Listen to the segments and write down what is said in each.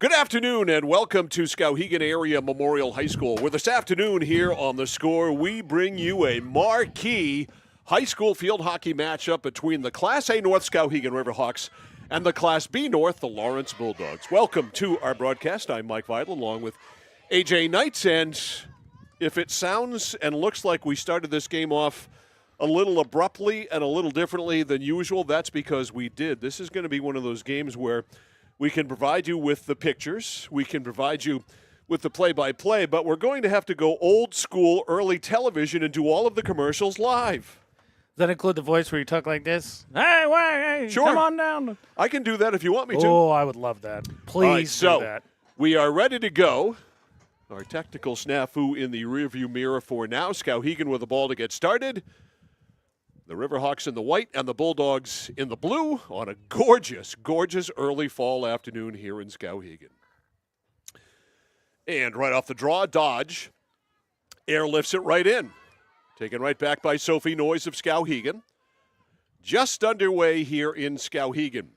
Good afternoon and welcome to Skowhegan Area Memorial High School, where this afternoon here on The Score, we bring you a marquee high school field hockey matchup between the Class A North Skowhegan Riverhawks and the Class B North, the Lawrence Bulldogs. Welcome to our broadcast. I'm Mike Vidal along with AJ Knights, and if it sounds and looks like we started this game off a little abruptly and a little differently than usual, that's because we did. This is going to be one of those games where we can provide you with the pictures, we can provide you with the play-by-play, but we're going to have to go old school early television and do all of the commercials live. Does that include the voice where you talk like this? Hey, Sure. come on down. I can do that if you want me to. Oh, I would love that. Please do that. We are ready to go. Our technical snafu in the rearview mirror for now. Skowhegan with the ball to get started. The Riverhawks in the white and the Bulldogs in the blue on a gorgeous, gorgeous early fall afternoon here in Skowhegan. And right off the draw, Dodge airlifts it right in. Taken right back by Sophie Noyes of Skowhegan. Just underway here in Skowhegan.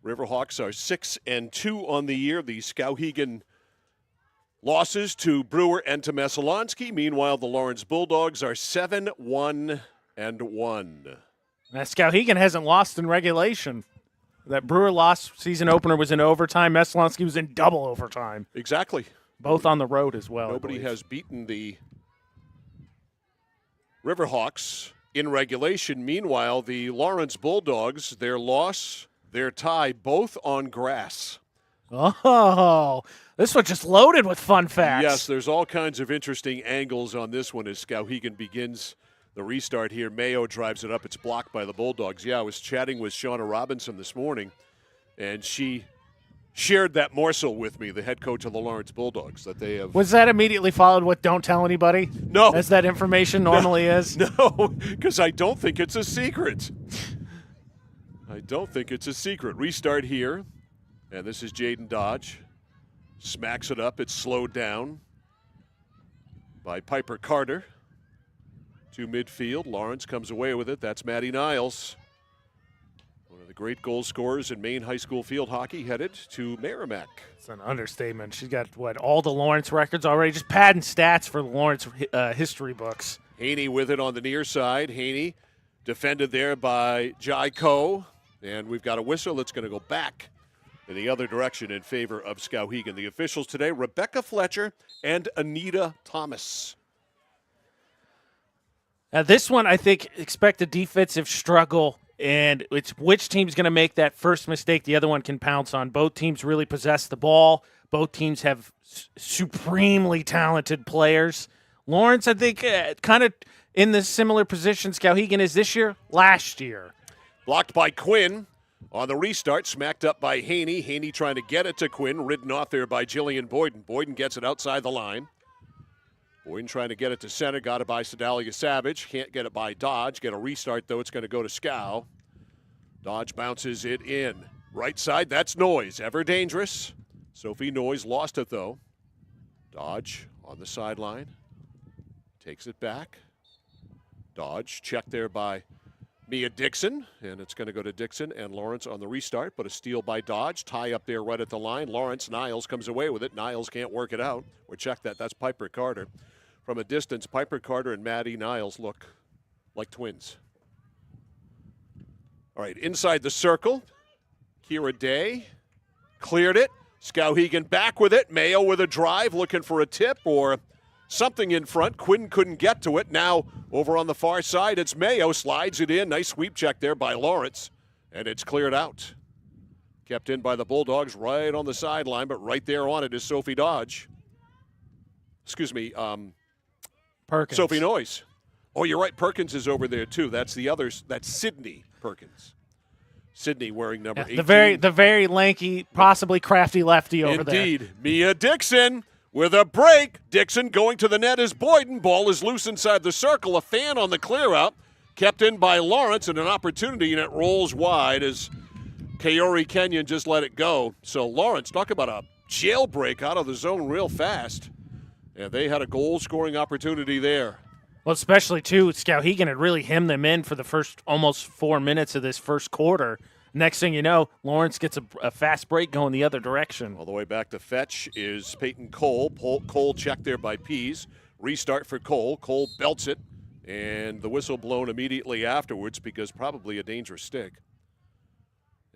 Riverhawks are 6-2 on the year. The Skowhegan losses to Brewer and to Messalonsky. Meanwhile, the Lawrence Bulldogs are 7-1-1. Now, Skowhegan hasn't lost in regulation. That Brewer loss season opener was in overtime. Messalonsky was in double overtime. Exactly. Both on the road as well. Nobody has beaten the Riverhawks in regulation. Meanwhile, the Lawrence Bulldogs, their loss, their tie, both on grass. Oh, this one just loaded with fun facts. Yes, there's all kinds of interesting angles on this one as Skowhegan begins the restart here. Mayo drives it up. It's blocked by the Bulldogs. Yeah, I was chatting with Shauna Robinson this morning, and she shared that morsel with me, the head coach of the Lawrence Bulldogs, that they have. Was that immediately followed with "Don't tell anybody"? No. As that information normally is? No, because I don't think it's a secret. I don't think it's a secret. Restart here. And this is Jaden Dodge. Smacks it up. It's slowed down by Piper Carter to midfield. Lawrence comes away with it. That's Maddie Niles, one of the great goal scorers in Maine high school field hockey, headed to Merrimack. It's an understatement. She's got, all the Lawrence records already? Just padding stats for the Lawrence history books. Haney with it on the near side. Haney defended there by Jai Ko. And we've got a whistle that's going to go back in the other direction in favor of Skowhegan. The officials today, Rebecca Fletcher and Anita Thomas. Now this one, I think, expect a defensive struggle, and it's which team's going to make that first mistake the other one can pounce on. Both teams really possess the ball. Both teams have supremely talented players. Lawrence, I think, kind of in the similar position Skowhegan is this year, last year. Blocked by Quinn. On the restart, smacked up by Haney. Haney trying to get it to Quinn, ridden off there by Jillian Boyden. Boyden gets it outside the line. Boyden trying to get it to center, got it by Sedalia Savage. Can't get it by Dodge. Get a restart, though. It's going to go to Skow. Dodge bounces it in. Right side, that's Noyes. Ever dangerous. Sophie Noyes lost it, though. Dodge on the sideline. Takes it back. Dodge checked there by Mia Dixon, and it's going to go to Dixon and Lawrence on the restart, but a steal by Dodge. Tie up there right at the line. Lawrence, Niles comes away with it. Niles can't work it out. Or check that. That's Piper Carter. From a distance, Piper Carter and Maddie Niles look like twins. All right, inside the circle. Kira Day cleared it. Skowhegan back with it. Mayo with a drive, looking for a tip or something in front. Quinn couldn't get to it. Now over on the far side, it's Mayo. Slides it in. Nice sweep check there by Lawrence. And it's cleared out. Kept in by the Bulldogs right on the sideline, but right there on it is Sophie Dodge. Excuse me, Perkins. Sophie Noyes. Oh, you're right. Perkins is over there, too. That's the others. That's Sydney Perkins. Sydney wearing number 18. The very lanky, possibly crafty lefty over there. Indeed. Mia Dixon with a break. Dixon going to the net is Boyden. Ball is loose inside the circle. A fan on the clear out. Kept in by Lawrence and an opportunity, and it rolls wide as Kaori Kenyon just let it go. So Lawrence, talk about a jailbreak out of the zone real fast. And they had a goal-scoring opportunity there. Well, especially, too, Skowhegan had really hemmed them in for the first almost 4 minutes of this first quarter. Next thing you know, Lawrence gets a fast break going the other direction. All the way back to fetch is Peyton Cole. Cole checked there by Pease. Restart for Cole. Cole belts it, and the whistle blown immediately afterwards because probably a dangerous stick.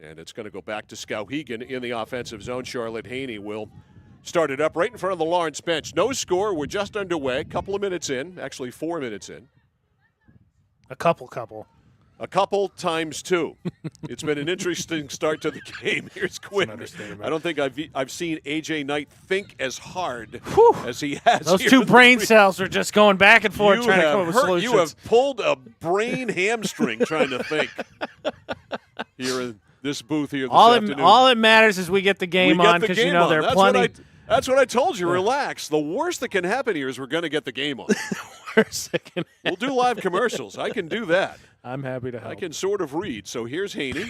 And it's going to go back to Skowhegan in the offensive zone. Charlotte Haney will start it up right in front of the Lawrence bench. No score. We're just underway. Couple of minutes in. Actually, 4 minutes in. A couple. A couple times two. It's been an interesting start to the game. Here's Quinn. I don't think I've seen A.J. Knight think as hard as he has. Those here two brain cells are just going back and forth trying to come up with solutions. You have pulled a brain hamstring trying to think here in this booth here this afternoon. All that matters is we get the game on because you know there are plenty. That's what I told you. Relax. The worst that can happen here is we're going to get the game on. We'll do live commercials. I can do that. I'm happy to help. I can sort of read. So here's Haney.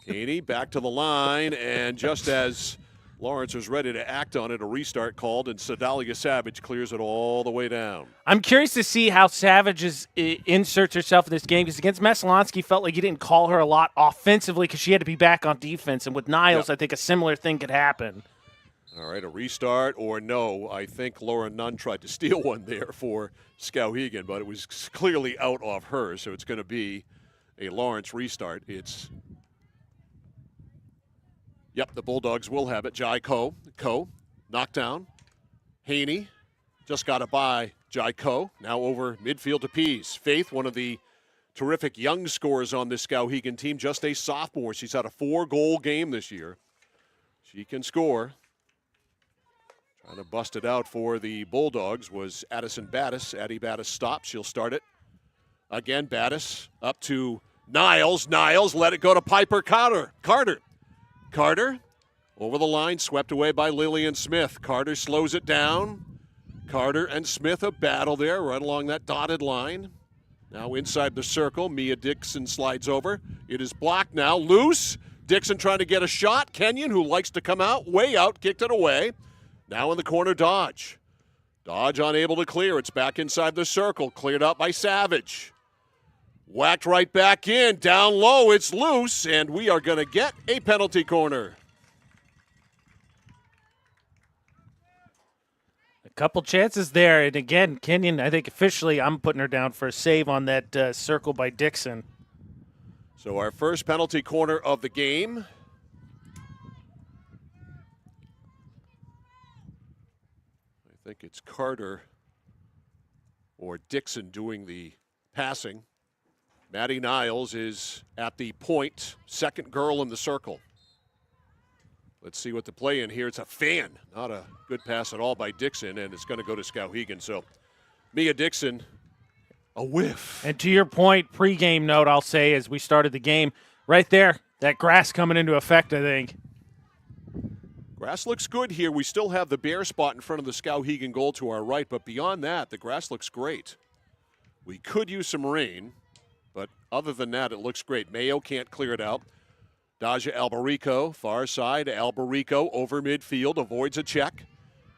Haney back to the line, and just as Lawrence was ready to act on it, a restart called, and Sedalia Savage clears it all the way down. I'm curious to see how Savage inserts herself in this game because against Maslonsky, felt like he didn't call her a lot offensively because she had to be back on defense. And with Niles, I think a similar thing could happen. All right, a restart or no. I think Laura Nunn tried to steal one there for Skowhegan, but it was clearly out of her, so it's going to be a Lawrence restart. Yep, the Bulldogs will have it. Jai Ko, knocked down. Haney just got it by Jai Ko. Now over midfield to Pease. Faith, one of the terrific young scorers on this Skowhegan team, just a sophomore. She's had a 4-goal game this year. She can score. Trying to bust it out for the Bulldogs was Addison Battis. Addie Battis stops. She'll start it. Again, Battis up to Niles. Niles let it go to Piper Carter. Carter over the line, swept away by Lillian Smith. Carter slows it down. Carter and Smith a battle there right along that dotted line. Now inside the circle, Mia Dixon slides over. It is blocked now, loose. Dixon trying to get a shot. Kenyon, who likes to come out, way out, kicked it away. Now in the corner, Dodge. Dodge unable to clear. It's back inside the circle. Cleared out by Savage. Whacked right back in. Down low, it's loose, and we are going to get a penalty corner. A couple chances there. And again, Kenyon, I think officially I'm putting her down for a save on that circle by Dixon. So our first penalty corner of the game. I think it's Carter or Dixon doing the passing. Maddie Niles is at the point, second girl in the circle. Let's see what the play in here. It's a fan, not a good pass at all by Dixon, and it's going to go to Skowhegan. So Mia Dixon, a whiff. And to your point, pregame note, I'll say as we started the game, right there, that grass coming into effect, I think. Grass looks good here. We still have the bare spot in front of the Skowhegan goal to our right, but beyond that, the grass looks great. We could use some rain, but other than that, it looks great. Mayo can't clear it out. Daja Albarico, far side. Albarico over midfield, avoids a check.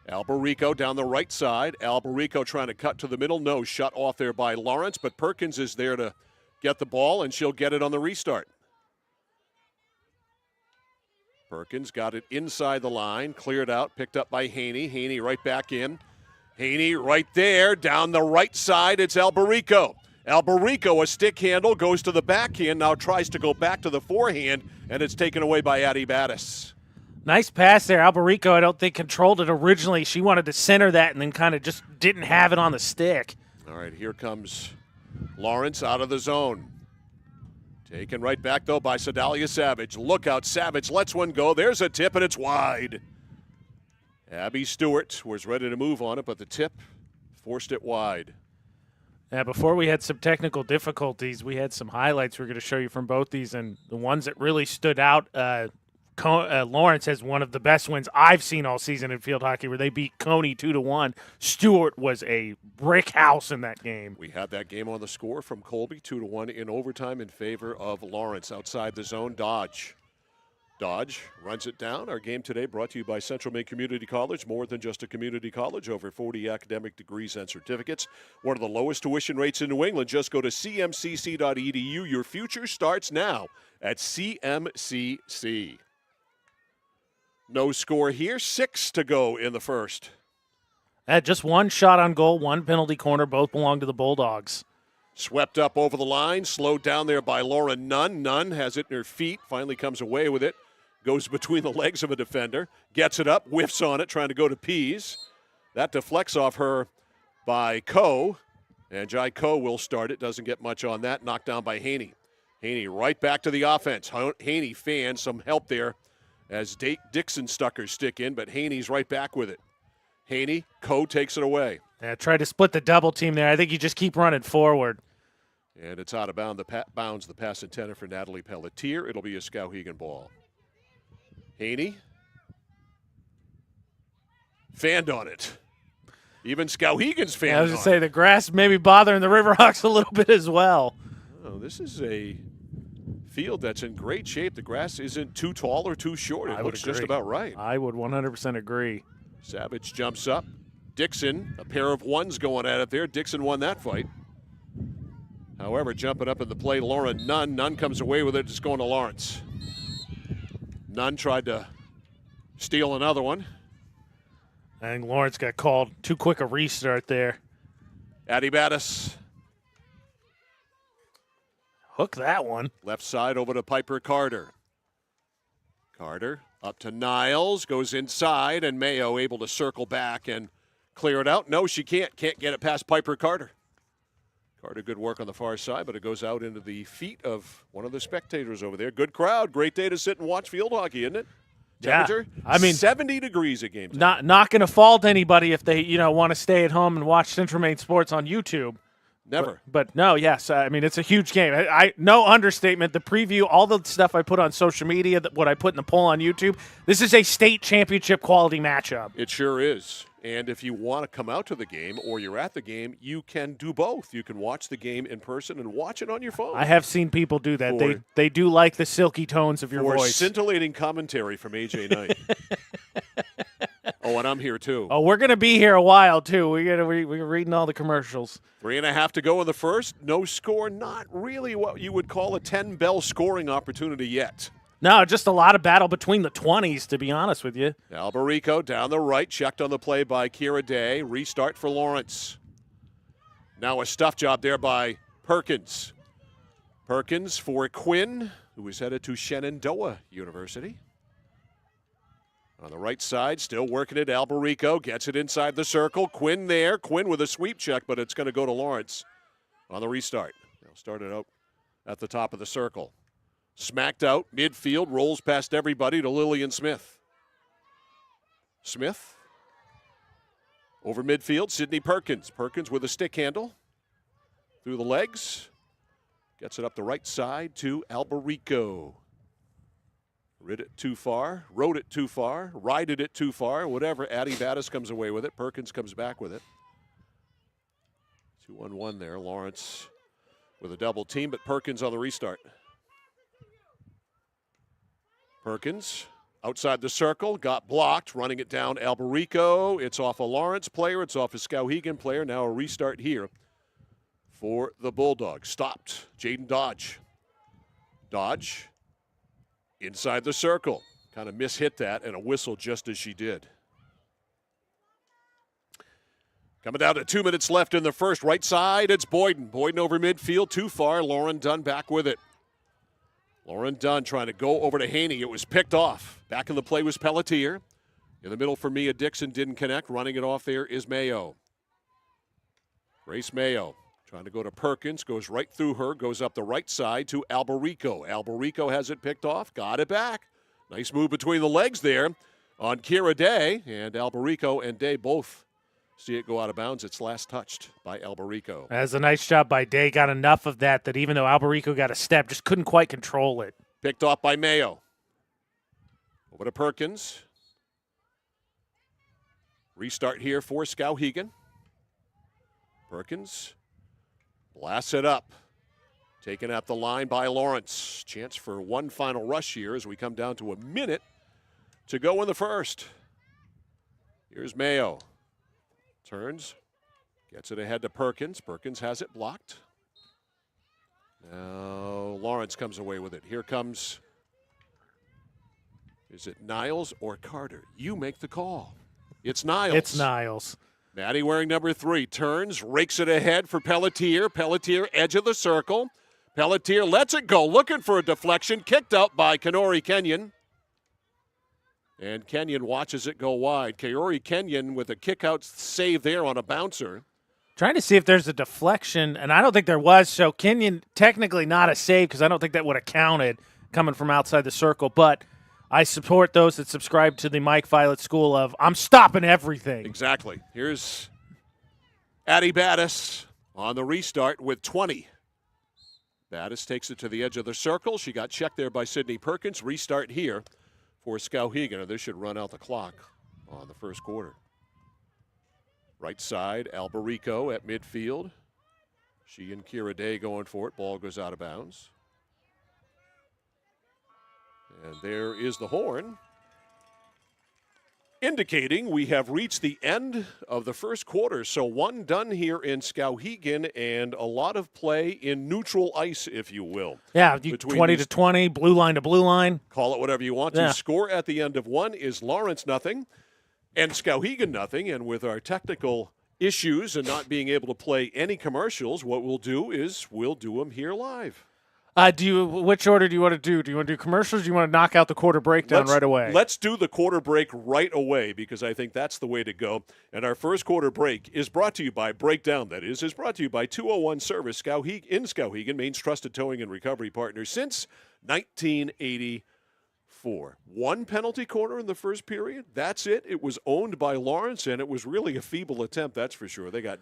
Albarico down the right side. Albarico trying to cut to the middle. No, shut off there by Lawrence, but Perkins is there to get the ball, and she'll get it on the restart. Perkins got it inside the line, cleared out, picked up by Haney. Haney right back in. Haney right there, down the right side, it's Albarico. Albarico, a stick handle, goes to the backhand, now tries to go back to the forehand, and it's taken away by Addie Battis. Nice pass there. Albarico, I don't think, controlled it originally. She wanted to center that and then kind of just didn't have it on the stick. All right, here comes Lawrence out of the zone. Taken right back, though, by Sedalia Savage. Look out, Savage lets one go. There's a tip, and it's wide. Abby Stewart was ready to move on it, but the tip forced it wide. Yeah, before we had some technical difficulties, we had some highlights we're going to show you from both these, and the ones that really stood out, Lawrence has one of the best wins I've seen all season in field hockey where they beat Coney 2-1. Stewart was a brick house in that game. We had that game on the score from Colby, 2-1 in overtime in favor of Lawrence. Outside the zone, Dodge. Dodge runs it down. Our game today brought to you by Central Maine Community College. More than just a community college, over 40 academic degrees and certificates. One of the lowest tuition rates in New England. Just go to cmcc.edu. Your future starts now at CMCC. No score here. 6 to go in the first. Just one shot on goal, one penalty corner. Both belong to the Bulldogs. Swept up over the line, slowed down there by Laura Nunn. Nunn has it in her feet, finally comes away with it. Goes between the legs of a defender, gets it up, whiffs on it, trying to go to Pease. That deflects off her by Coe, and Jai Coe will start it. Doesn't get much on that. Knocked down by Haney. Haney right back to the offense. Haney fans some help there as Dixon stuck her stick in, but Haney's right back with it. Haney, Coe takes it away. Yeah, tried to split the double team there. I think you just keep running forward. And it's out of bounds. The pass intended for Natalie Pelletier. It'll be a Skowhegan ball. Haney fanned on it. Even Skowhegan's fanned on it. I was going to say, the grass may be bothering the Riverhawks a little bit as well. Oh, this is a field that's in great shape. The grass isn't too tall or too short. It looks just about right. I would 100% agree. Savage jumps up. Dixon, a pair of ones going at it there. Dixon won that fight. However, jumping up in the play, Lauren Nunn. Nunn comes away with it, just going to Lawrence. Nunn tried to steal another one. I think Lawrence got called too quick a restart there. Addie Battis. Hook that one. Left side over to Piper Carter. Carter up to Niles, goes inside, and Mayo able to circle back and clear it out. No, she can't. Can't get it past Piper Carter. Carter, good work on the far side, but it goes out into the feet of one of the spectators over there. Good crowd. Great day to sit and watch field hockey, isn't it? Temperature? Yeah. I mean, 70 degrees at game time. Not going to fault anybody if they, want to stay at home and watch Central Maine Sports on YouTube. Never. But no, yes. I mean, it's a huge game. I no understatement. The preview, all the stuff I put on social media, what I put in the poll on YouTube, this is a state championship quality matchup. It sure is. And if you want to come out to the game or you're at the game, you can do both. You can watch the game in person and watch it on your phone. I have seen people do that. They do like the silky tones of your voice. Scintillating commentary from AJ Knight. Oh, and I'm here too. Oh, we're going to be here a while too. We're reading all the commercials. 3.5 to go in the first. No score. Not really what you would call a 10-bell scoring opportunity yet. No, just a lot of battle between the 20s, to be honest with you. Alberico down the right, checked on the play by Kira Day. Restart for Lawrence. Now a stuff job there by Perkins. Perkins for Quinn, who is headed to Shenandoah University. On the right side, still working it. Alberico gets it inside the circle. Quinn there. Quinn with a sweep check, but it's going to go to Lawrence on the restart. They'll start it out at the top of the circle. Smacked out, midfield, rolls past everybody to Lillian Smith. Smith over midfield, Sydney Perkins. Perkins with a stick handle through the legs. Gets it up the right side to Alberico. Rid it too far, rode it too far, rided it too far, whatever. Addie Battis comes away with it. Perkins comes back with it. 2-on-1 there. Lawrence with a double team, but Perkins on the restart. Perkins outside the circle, got blocked, running it down Alberico. It's off a Lawrence player, it's off a Skowhegan player. Now a restart here for the Bulldogs. Stopped. Jaden Dodge. Dodge inside the circle. Kind of mishit that, and a whistle just as she did. Coming down to 2 minutes left in the first. Right side, it's Boyden. Boyden over midfield, too far. Lauren Dunn back with it. Lauren Dunn trying to go over to Haney. It was picked off. Back in the play was Pelletier. In the middle for Mia Dixon, didn't connect. Running it off there is Mayo. Grace Mayo trying to go to Perkins. Goes right through her. Goes up the right side to Alberico. Alberico has it picked off. Got it back. Nice move between the legs there on Kira Day. And Alberico and Day both see it go out of bounds. It's last touched by Alberico. That's a nice job by Day. Got enough of that even though Alberico got a step, just couldn't quite control it. Picked off by Mayo. Over to Perkins. Restart here for Skowhegan. Perkins blasts it up. Taken at the line by Lawrence. Chance for one final rush here as we come down to a minute to go in the first. Here's Mayo. Turns. Gets it ahead to Perkins. Perkins has it blocked. Now Lawrence comes away with it. Here comes, is it Niles or Carter? You make the call. It's Niles. It's Niles. Maddie wearing number 3. Turns, rakes it ahead for Pelletier. Pelletier, edge of the circle. Pelletier lets it go, looking for a deflection. Kicked out by Kaori Kenyon. And Kenyon watches it go wide. Kaori Kenyon with a kick-out save there on a bouncer. Trying to see if there's a deflection, and I don't think there was. So Kenyon, technically not a save because I don't think that would have counted coming from outside the circle. But I support those that subscribe to the Mike Violet school of I'm stopping everything. Exactly. Here's Addie Battis on the restart with 20. Battis takes it to the edge of the circle. She got checked there by Sydney Perkins. Restart here for Skowhegan. This should run out the clock on the first quarter. Right side, Alberico at midfield. She and Kira Day going for it. Ball goes out of bounds. And there is the horn, indicating we have reached the end of the first quarter. So one done here in Skowhegan and a lot of play in neutral ice, if you will. Yeah, 20 to 20, blue line to blue line. Call it whatever you want to. Score at the end of one is Lawrence nothing and Skowhegan nothing. And with our technical issues and not being able to play any commercials, what we'll do is we'll do them here live. Which order do you want to do? Do you want to do commercials or do you want to knock out the quarter breakdown right away? Let's do the quarter break right away because I think that's the way to go. And our first quarter break is brought to you by Breakdown, that is brought to you by 201 Service in Skowhegan, Maine's trusted towing and recovery partner since 1984. One penalty corner in the first period. That's it. It was owned by Lawrence, and it was really a feeble attempt, that's for sure. They got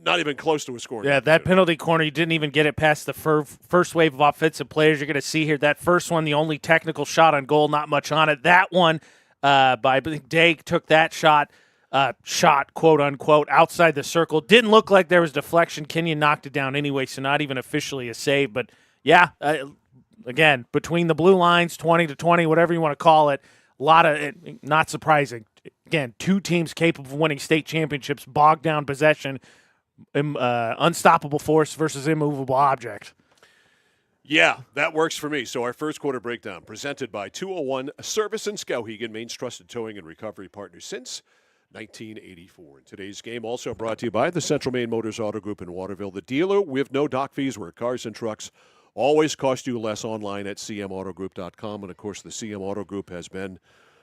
not even close to a scoring. Yeah, that penalty corner, you didn't even get it past the first wave of offensive players. You're going to see here that first one, the only technical shot on goal, not much on it. That one by Day took that shot, quote unquote, outside the circle. Didn't look like there was deflection. Kenyon knocked it down anyway, so not even officially a save. But yeah, again, between the blue lines, 20 to 20, whatever you want to call it, a lot of not surprising. Again, two teams capable of winning state championships, bogged down possession. Unstoppable force versus immovable object. Yeah, that works for me. So our first quarter breakdown presented by 201 Service in Skowhegan, Maine's trusted towing and recovery partner since 1984. And today's game also brought to you by the Central Maine Motors Auto Group in Waterville, the dealer with no dock fees where cars and trucks always cost you less online at cmautogroup.com. And, of course, the CM Auto Group has been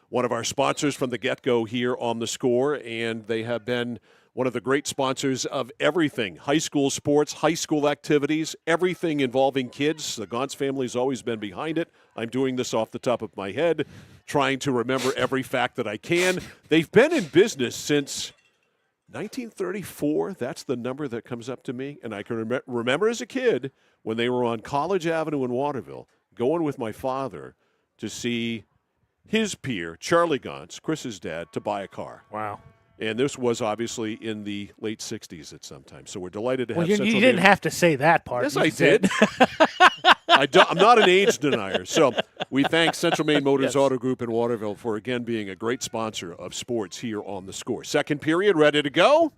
one of our sponsors from the get-go here on the Score, and they have been one of the great sponsors of everything, high school sports, high school activities, everything involving kids. The Gauntz family's always been behind it. I'm doing this off the top of my head, trying to remember every fact that I can. They've been in business since 1934. That's the number that comes up to me. And I can remember as a kid when they were on College Avenue in Waterville, going with my father to see his peer, Charlie Gauntz, Chris's dad, to buy a car. Wow. And this was obviously in the late 60s at some time. So we're delighted to have Central You didn't have to say that part. Yes, I did. I'm not an age denier. So we thank Central Maine Motors Auto Group in Waterville for, again, being a great sponsor of sports here on the Score. Second period, ready to go.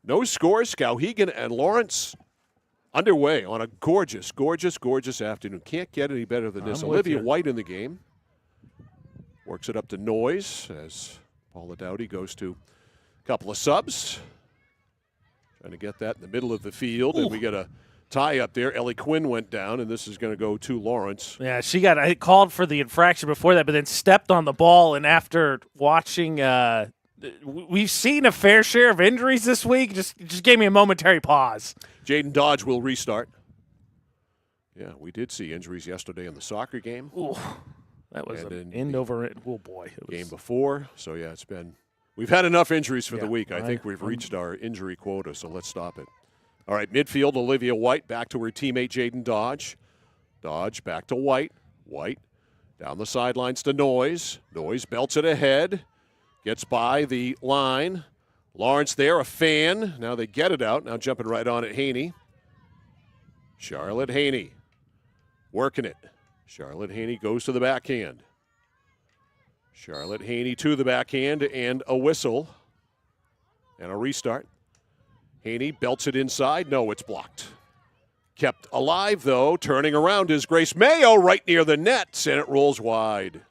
No score. Skowhegan and Lawrence underway on a gorgeous, gorgeous, gorgeous afternoon. Can't get any better than this. Olivia White in the game. Works it up to Noyes as Paula Dowdy goes to couple of subs. Trying to get that in the middle of the field. Ooh. And we got a tie up there. Ellie Quinn went down, and this is going to go to Lawrence. Yeah, I called for the infraction before that, but then stepped on the ball. And after watching, we've seen a fair share of injuries this week. Just gave me a momentary pause. Jaden Dodge will restart. Yeah, we did see injuries yesterday in the soccer game. Ooh, that was an end over it. Oh, boy. Game before. So, yeah, we've had enough injuries for the week. I think we've reached our injury quota, so let's stop it. All right, midfield, Olivia White back to her teammate Jaden Dodge. Dodge back to White. White down the sidelines to Noyes. Noyes belts it ahead. Gets by the line. Lawrence there, a fan. Now they get it out. Now jumping right on it, Haney. Charlotte Haney working it. Charlotte Haney goes to the backhand. Charlotte Haney to the backhand and a whistle and a restart. Haney belts it inside. No, it's blocked. Kept alive, though. Turning around is Grace Mayo right near the net, and it rolls wide.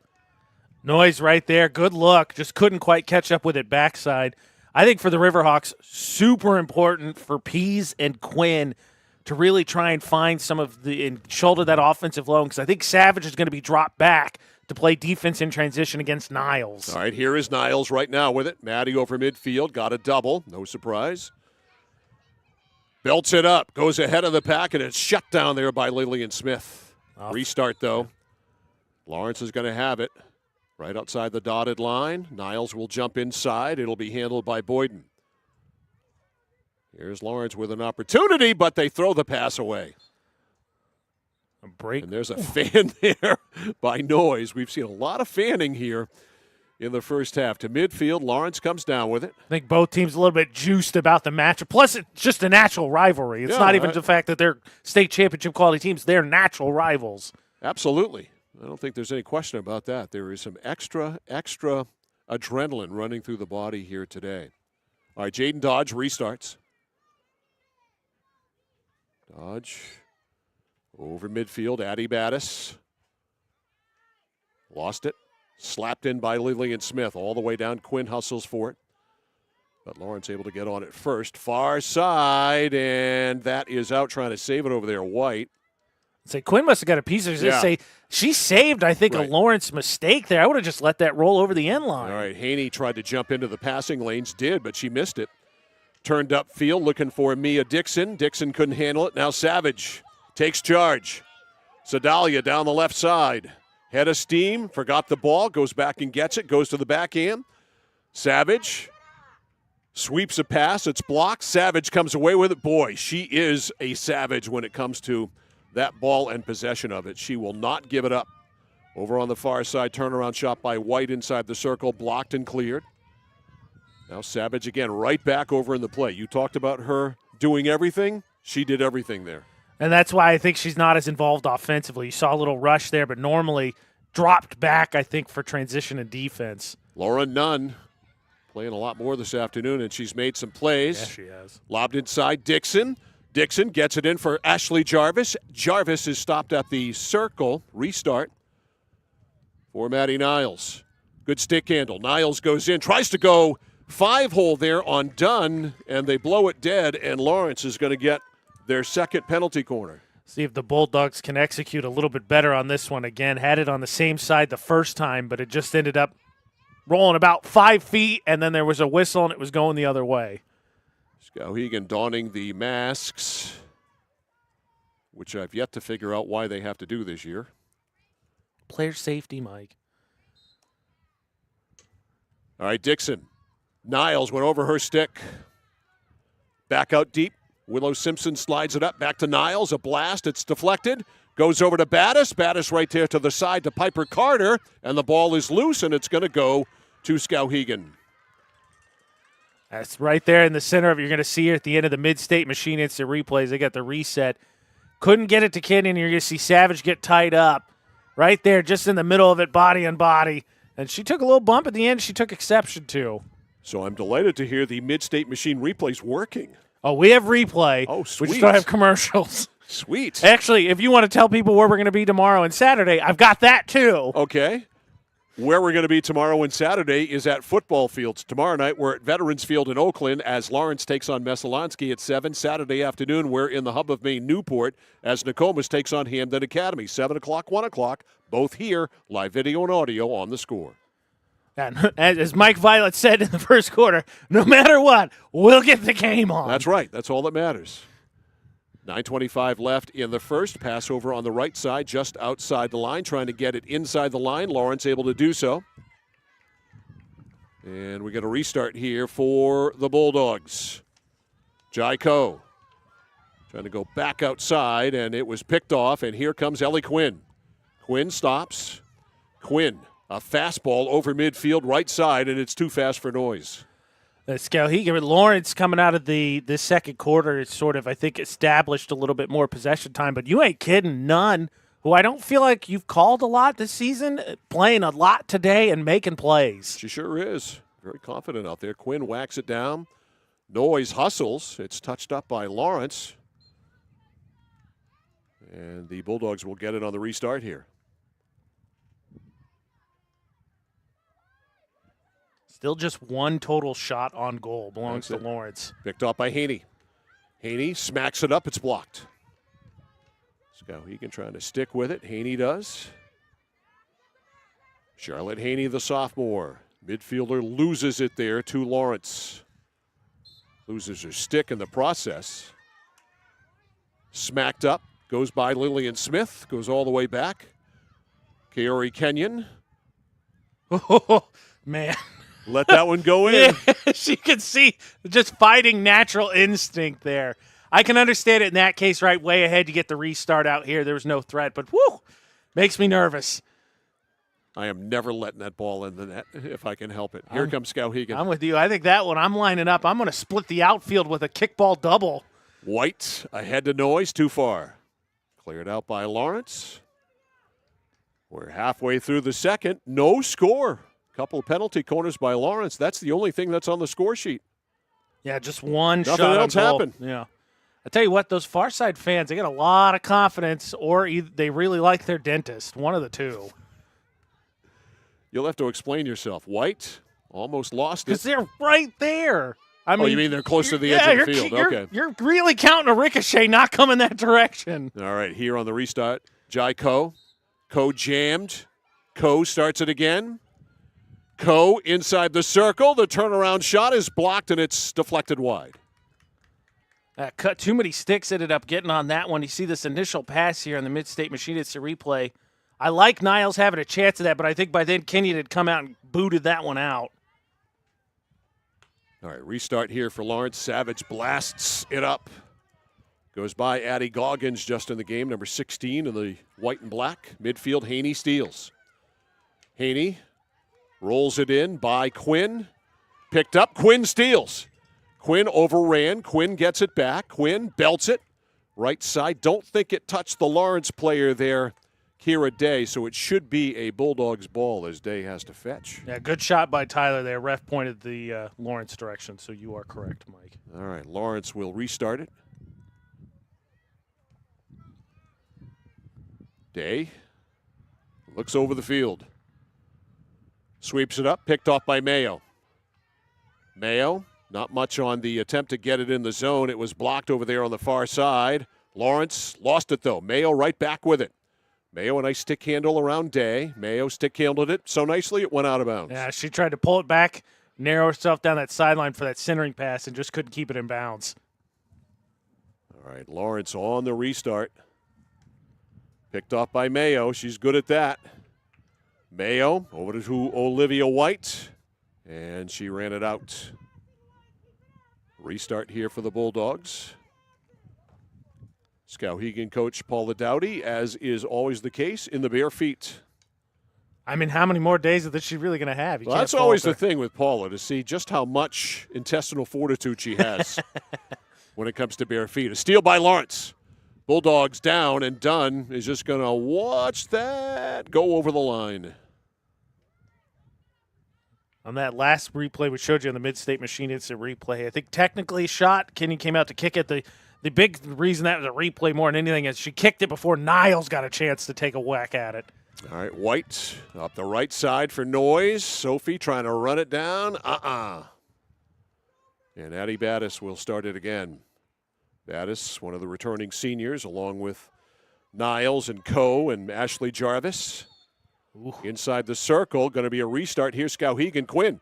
Noise right there. Good look. Just couldn't quite catch up with it backside. I think for the Riverhawks, super important for Pease and Quinn to really try and find some of and shoulder that offensive load, because I think Savage is going to be dropped back to play defense in transition against Niles. All right, here is Niles right now with it. Maddie over midfield, got a double. No surprise. Belts it up, goes ahead of the pack, and it's shut down there by Lillian Smith. Restart, though. Lawrence is going to have it right outside the dotted line. Niles will jump inside. It'll be handled by Boyden. Here's Lawrence with an opportunity, but they throw the pass away. A break. And there's a fan there by Noise. We've seen a lot of fanning here in the first half. To midfield, Lawrence comes down with it. I think both teams a little bit juiced about the match. Plus, it's just a natural rivalry. It's not even the fact that they're state championship quality teams. They're natural rivals. Absolutely. I don't think there's any question about that. There is some extra adrenaline running through the body here today. All right, Jaden Dodge restarts. Dodge over midfield. Addie Battis lost it. Slapped in by Lillian Smith. All the way down. Quinn hustles for it. But Lawrence able to get on it first. Far side, and that is out trying to save it over there. White. Say Quinn must have got a piece of it. Say she saved, I think, a Lawrence mistake there. I would have just let that roll over the end line. All right, Haney tried to jump into the passing lanes, did, but she missed it. Turned upfield looking for Mia Dixon. Dixon couldn't handle it. Now Savage takes charge. Sedalia down the left side. Head of steam, forgot the ball, goes back and gets it, goes to the backhand. Savage sweeps a pass, it's blocked. Savage comes away with it. Boy, she is a savage when it comes to that ball and possession of it. She will not give it up. Over on the far side, turnaround shot by White inside the circle, blocked and cleared. Now Savage again, right back over in the play. You talked about her doing everything. She did everything there. And that's why I think she's not as involved offensively. You saw a little rush there, but normally dropped back, I think, for transition and defense. Laura Nunn playing a lot more this afternoon, and she's made some plays. Yes, she has. Lobbed inside Dixon. Dixon gets it in for Ashley Jarvis. Jarvis is stopped at the circle. Restart for Maddie Niles. Good stick handle. Niles goes in, tries to go 5-hole there on Dunn, and they blow it dead, and Lawrence is going to get their second penalty corner. See if the Bulldogs can execute a little bit better on this one. Again, had it on the same side the first time, but it just ended up rolling about 5 feet, and then there was a whistle, and it was going the other way. Skowhegan donning the masks, which I've yet to figure out why they have to do this year. Player safety, Mike. All right, Dixon. Niles went over her stick. Back out deep. Willow Simpson slides it up. Back to Niles. A blast. It's deflected. Goes over to Battis. Battis right there to the side to Piper Carter. And the ball is loose, and it's going to go to Skowhegan. That's right there in the center of it. You're going to see it at the end of the Mid-State Machine Instant Replays. They got the reset. Couldn't get it to Kenyon. You're going to see Savage get tied up. Right there, just in the middle of it, body on body. And she took a little bump at the end she took exception to. So I'm delighted to hear the Mid-State Machine Replays working. Oh, we have replay. Oh, sweet. We just don't have commercials. Sweet. Actually, if you want to tell people where we're going to be tomorrow and Saturday, I've got that too. Okay. Where we're going to be tomorrow and Saturday is at football fields. Tomorrow night, we're at Veterans Field in Oakland as Lawrence takes on Messalonsky at 7. Saturday afternoon, we're in the hub of Maine, Newport, as Nokomis takes on Hamden Academy. 7 o'clock, 1 o'clock, both here, live video and audio on the Score. And as Mike Violet said in the first quarter, no matter what, we'll get the game on. That's right. That's all that matters. 9:25 left in the first. Pass over on the right side, just outside the line, trying to get it inside the line. Lawrence able to do so. And we get a restart here for the Bulldogs. Jaiko trying to go back outside, and it was picked off, and here comes Ellie Quinn. Quinn stops. Quinn, a fastball over midfield, right side, and it's too fast for Noise. Skowhegan, Lawrence coming out of this second quarter is sort of, I think, established a little bit more possession time, but you ain't kidding. Nunn, who I don't feel like you've called a lot this season, playing a lot today and making plays. She sure is. Very confident out there. Quinn whacks it down. Noyes hustles. It's touched up by Lawrence. And the Bulldogs will get it on the restart here. Still just one total shot on goal belongs to Lawrence. Picked off by Haney. Haney smacks it up. It's blocked. Skowhegan trying to stick with it. Haney does. Charlotte Haney, the sophomore. Midfielder loses it there to Lawrence. Loses her stick in the process. Smacked up. Goes by Lillian Smith. Goes all the way back. Kaori Kenyon. Oh, man. Let that one go in. She can see just fighting natural instinct there. I can understand it in that case, right? Way ahead to get the restart out here. There was no threat, but whoo, makes me nervous. I am never letting that ball in the net if I can help it. Here comes Skowhegan. I'm with you. I think that one I'm lining up. I'm going to split the outfield with a kickball double. White ahead to Noyes, too far. Cleared out by Lawrence. We're halfway through the second. No score. Couple of penalty corners by Lawrence. That's the only thing that's on the score sheet. Yeah, just one Nothing shot else on goal. happened. Yeah. I tell you what, those far side fans, they got a lot of confidence, or they really like their dentist. One of the two. You'll have to explain yourself. White almost lost it. Because they're right there. I mean, you mean they're close to the edge of the field? Okay. You're really counting a ricochet not coming that direction. All right, here on the restart, Jai Ko. Ko jammed. Ko starts it again. Ko inside the circle. The turnaround shot is blocked, and it's deflected wide. Cut too many sticks ended up getting on that one. You see this initial pass here on the Mid-State Machine. It's a replay. I like Niles having a chance of that, but I think by then Kenyon had come out and booted that one out. All right, restart here for Lawrence. Savage blasts it up. Goes by Addie Goggins just in the game, number 16 in the white and black. Midfield, Haney steals. Haney rolls it in by Quinn. Picked up, Quinn steals. Quinn overran, Quinn gets it back. Quinn belts it. Right side, don't think it touched the Lawrence player there, Kira Day, so it should be a Bulldogs ball as Day has to fetch. Yeah, good shot by Tyler there. Ref pointed the Lawrence direction, so you are correct, Mike. All right, Lawrence will restart it. Day looks over the field. Sweeps it up, picked off by Mayo. Mayo, not much on the attempt to get it in the zone. It was blocked over there on the far side. Lawrence lost it, though. Mayo right back with it. Mayo, a nice stick handle around Day. Mayo stick handled it so nicely it went out of bounds. Yeah, she tried to pull it back, narrow herself down that sideline for that centering pass, and just couldn't keep it in bounds. All right, Lawrence on the restart. Picked off by Mayo. She's good at that. Mayo over to Olivia White, and she ran it out. Restart here for the Bulldogs. Skowhegan coach Paula Dowdy, as is always the case, in the bare feet. I mean, how many more days is she really going to have? Well, that's always the thing with Paula, to see just how much intestinal fortitude she has when it comes to bare feet. A steal by Lawrence. Bulldogs down, and Dunn is just going to watch that go over the line. On that last replay we showed you on the Mid-State Machine, it's a replay. I think technically shot. Kenny came out to kick it. The big reason that was a replay more than anything is she kicked it before Niles got a chance to take a whack at it. All right, White up the right side for Noyes. Sophie trying to run it down. And Addie Battis will start it again. Battis, one of the returning seniors, along with Niles and Ko and Ashley Jarvis. Ooh. Inside the circle, going to be a restart here. Skowhegan, Quinn.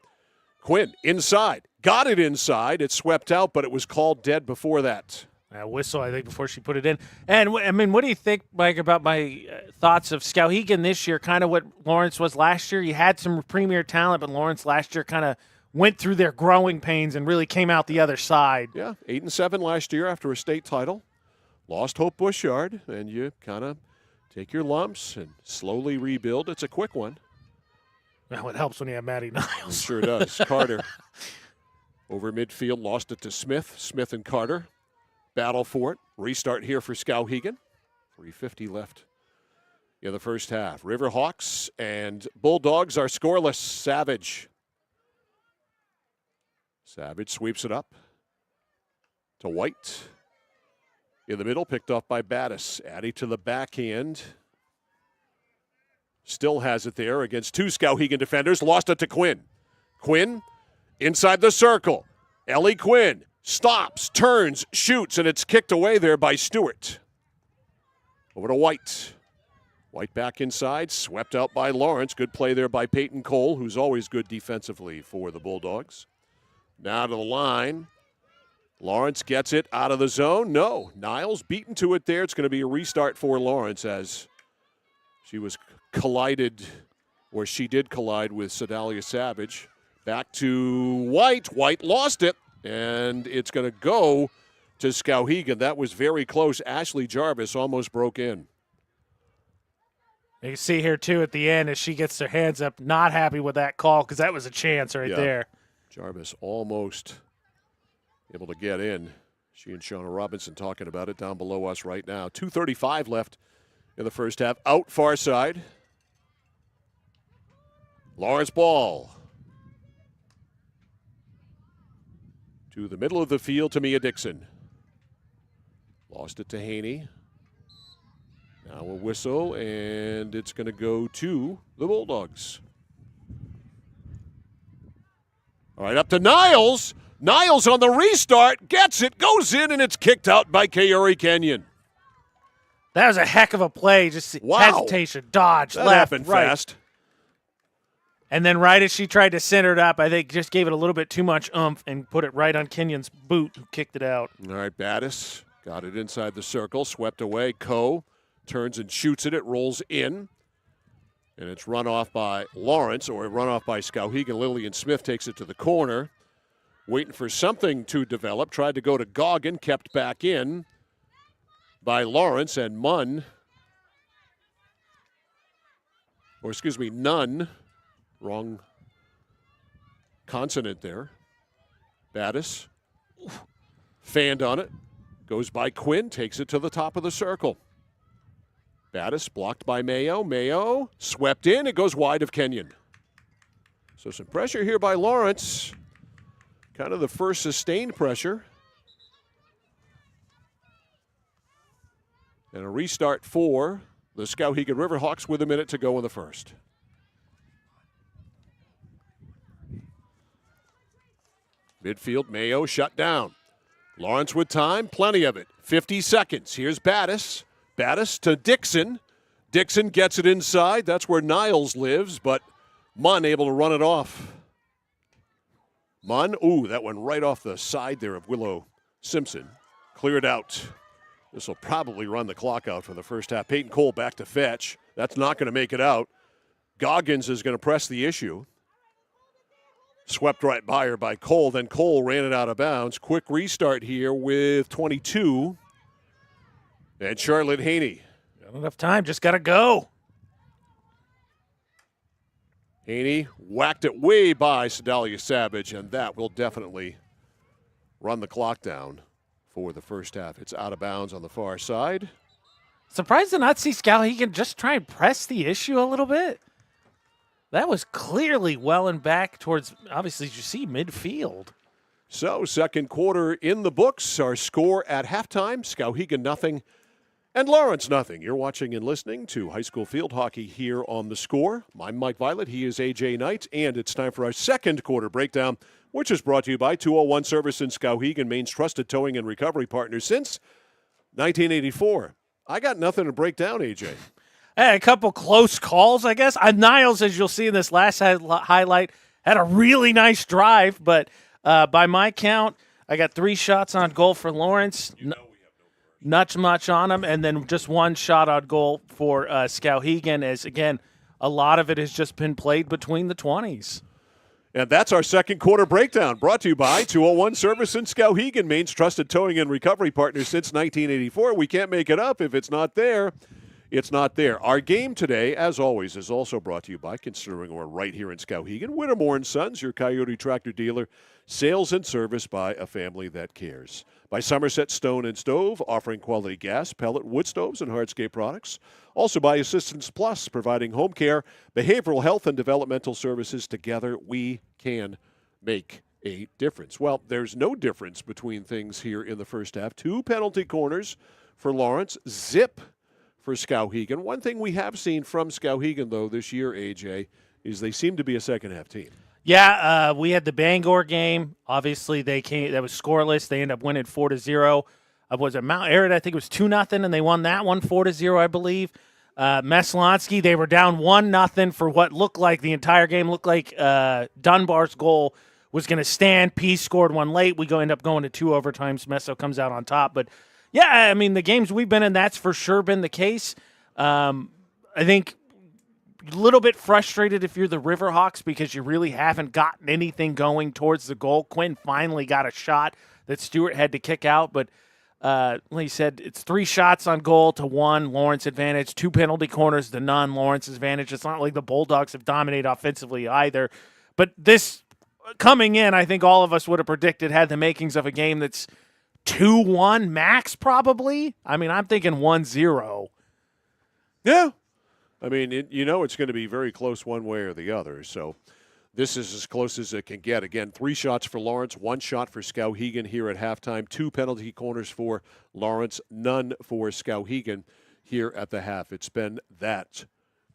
Quinn, inside. Got it inside. It swept out, but it was called dead before that. Whistle, I think, before she put it in. And, I mean, what do you think, Mike, about my thoughts of Skowhegan this year, kind of what Lawrence was last year? You had some premier talent, but Lawrence last year kind of went through their growing pains and really came out the other side. Yeah, 8-7 last year after a state title. Lost Hope Bushard, and you kind of take your lumps and slowly rebuild. It's a quick one. Well, it helps when you have Maddie Niles. It sure does. Carter. Over midfield, lost it to Smith. Smith and Carter battle for it. Restart here for Skowhegan. 3:50 left in the first half. Riverhawks and Bulldogs are scoreless. Savage sweeps it up to White. In the middle, picked off by Battis. Addy to the backhand. Still has it there against two Skowhegan defenders. Lost it to Quinn. Quinn inside the circle. Ellie Quinn stops, turns, shoots, and it's kicked away there by Stewart. Over to White. White back inside, swept out by Lawrence. Good play there by Peyton Cole, who's always good defensively for the Bulldogs. Now to the line. Lawrence gets it out of the zone. No, Niles beaten to it there. It's going to be a restart for Lawrence as she was collided, or she did collide with Sedalia Savage. Back to White. White lost it, and it's going to go to Skowhegan. That was very close. Ashley Jarvis almost broke in. You can see here, too, at the end as she gets her hands up, not happy with that call because that was a chance right there. Jarvis almost able to get in. She and Shauna Robinson talking about it down below us right now. 2:35 left in the first half. Out far side. Lawrence ball. To the middle of the field to Mia Dixon. Lost it to Haney. Now a whistle, and it's going to go to the Bulldogs. All right, up to Niles. Niles on the restart, gets it, goes in, and it's kicked out by Kaori Kenyon. That was a heck of a play. Just hesitation, dodge, that left, happened right. Fast. And then right as she tried to center it up, I think just gave it a little bit too much oomph and put it right on Kenyon's boot, who kicked it out. All right, Battis got it inside the circle, swept away. Coe turns and shoots it. It rolls in. And it's run off by Lawrence, or run off by Skowhegan. Lillian Smith takes it to the corner. Waiting for something to develop. Tried to go to Goggin, kept back in by Lawrence, and Nunn. Wrong consonant there. Battis fanned on it. Goes by Quinn, takes it to the top of the circle. Battis blocked by Mayo. Mayo swept in. It goes wide of Kenyon. So some pressure here by Lawrence. Kind of the first sustained pressure. And a restart for the Skowhegan Riverhawks with a minute to go in the first. Midfield, Mayo shut down. Lawrence with time, plenty of it. 50 seconds. Here's Battis. Battis to Dixon. Dixon gets it inside. That's where Niles lives, but Munn able to run it off. Munn, that went right off the side there of Willow Simpson. Cleared out. This will probably run the clock out for the first half. Peyton Cole back to fetch. That's not going to make it out. Goggins is going to press the issue. Swept right by her by Cole. Then Cole ran it out of bounds. Quick restart here with 22. And Charlotte Haney. Not enough time. Just got to go. Haney whacked it way by Sedalia Savage, and that will definitely run the clock down for the first half. It's out of bounds on the far side. Surprised to not see Skowhegan just try and press the issue a little bit. That was clearly well and back towards, obviously, as you see, midfield. So, second quarter in the books. Our score at halftime, Skowhegan nothing and Lawrence nothing. You're watching and listening to high school field hockey here on The Score. I'm Mike Violet. He is AJ Knight. And it's time for our second quarter breakdown, which is brought to you by 201 Service in Skowhegan, Maine's trusted towing and recovery partner since 1984. I got nothing to break down, AJ. A couple close calls, I guess. Niles, as you'll see in this last highlight, had a really nice drive, but by my count, I got 3 shots on goal for Lawrence. Not much on him, and then just 1 shot on goal for Skowhegan, as, again, a lot of it has just been played between the 20s. And that's our second quarter breakdown, brought to you by 201 Service in Skowhegan, Maine's trusted towing and recovery partner since 1984. We can't make it up if it's not there. it's not there. Our game today, as always, is also brought to you by, considering we're right here in Skowhegan, Whittemore & Sons, your Coyote tractor dealer, sales and service by a family that cares. By Somerset Stone and Stove, offering quality gas, pellet, wood stoves, and hardscape products. Also by Assistance Plus, providing home care, behavioral health, and developmental services. Together, we can make a difference. Well, there's no difference between things here in the first half. 2 penalty corners for Lawrence. Zip for Skowhegan. One thing we have seen from Skowhegan, though, this year, AJ, is they seem to be a second-half team. Yeah, we had the Bangor game. Obviously, that was scoreless. They ended up winning 4-0. Was it Mount Airy? I think it was 2-0, and they won that one 4-0, I believe. Meslonsky, they were down 1-0 for what looked like the entire game. Looked like Dunbar's goal was going to stand. Peace scored one late. We end up going to 2 overtimes. Meso comes out on top. But, yeah, I mean, the games we've been in, that's for sure been the case. I think a little bit frustrated if you're the Riverhawks because you really haven't gotten anything going towards the goal. Quinn finally got a shot that Stewart had to kick out, but like you said, it's 3 shots on goal to 1, Lawrence advantage, 2 penalty corners to none, Lawrence's advantage. It's not like the Bulldogs have dominated offensively either, but this coming in, I think all of us would have predicted had the makings of a game that's 2-1 max probably. I mean, I'm thinking 1-0. Yeah. I mean, it's going to be very close one way or the other. So this is as close as it can get. Again, 3 shots for Lawrence, 1 shot for Skowhegan here at halftime, 2 penalty corners for Lawrence, none for Skowhegan here at the half. It's been that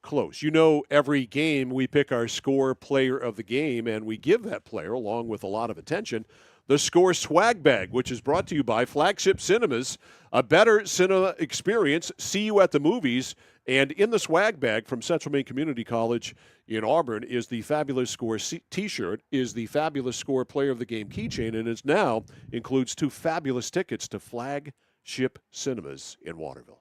close. Every game we pick our score player of the game, and we give that player, along with a lot of attention, the Score Swag Bag, which is brought to you by Flagship Cinemas, a better cinema experience. See you at the movies. And in the swag bag from Central Maine Community College in Auburn is the Fabulous Score T-shirt, is the Fabulous Score Player of the Game keychain, and it now includes 2 fabulous tickets to Flagship Cinemas in Waterville.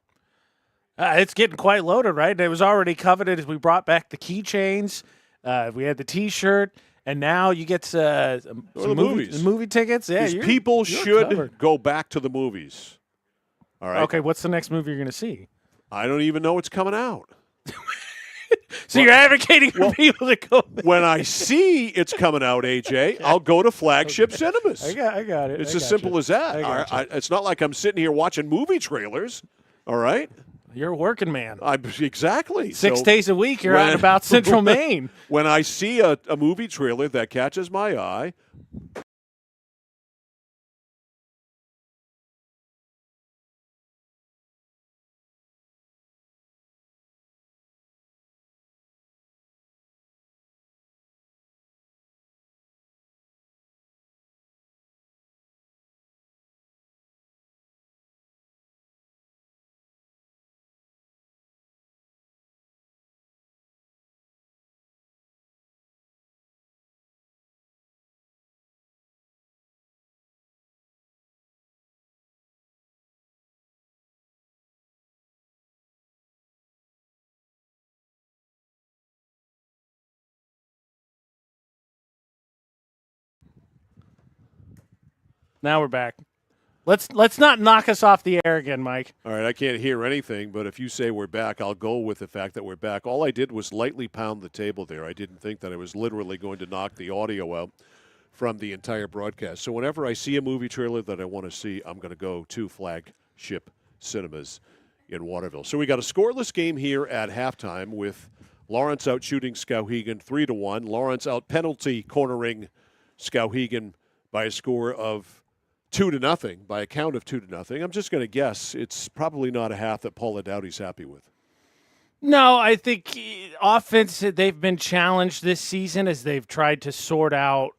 It's getting quite loaded, right? It was already coveted as we brought back the keychains. We had the T-shirt, and now you get some movie tickets. Yeah, people should covered. Go back to the movies. All right. Okay, what's the next movie you're going to see? I don't even know it's coming out. So you're advocating for people to go there. When I see it's coming out, AJ, I'll go to Flagship Cinemas. I got it. It's as simple as that. It's not like I'm sitting here watching movie trailers. All right? You're a working man. Exactly. 6 days a week, you're out and about Central Maine. When I see a movie trailer that catches my eye, Now we're back. Let's not knock us off the air again, Mike. all right, I can't hear anything, but if you say we're back, I'll go with the fact that we're back. All I did was lightly pound the table there. I didn't think that I was literally going to knock the audio out from the entire broadcast. So whenever I see a movie trailer that I want to see, I'm going to go to Flagship Cinemas in Waterville. So we got a scoreless game here at halftime with Lawrence out shooting Skowhegan 3-1. Lawrence out penalty cornering Skowhegan by a score of 2-0, by a count of 2-0. I'm just going to guess it's probably not a half that Paula Dowdy's happy with. No, I think offense, they've been challenged this season as they've tried to sort out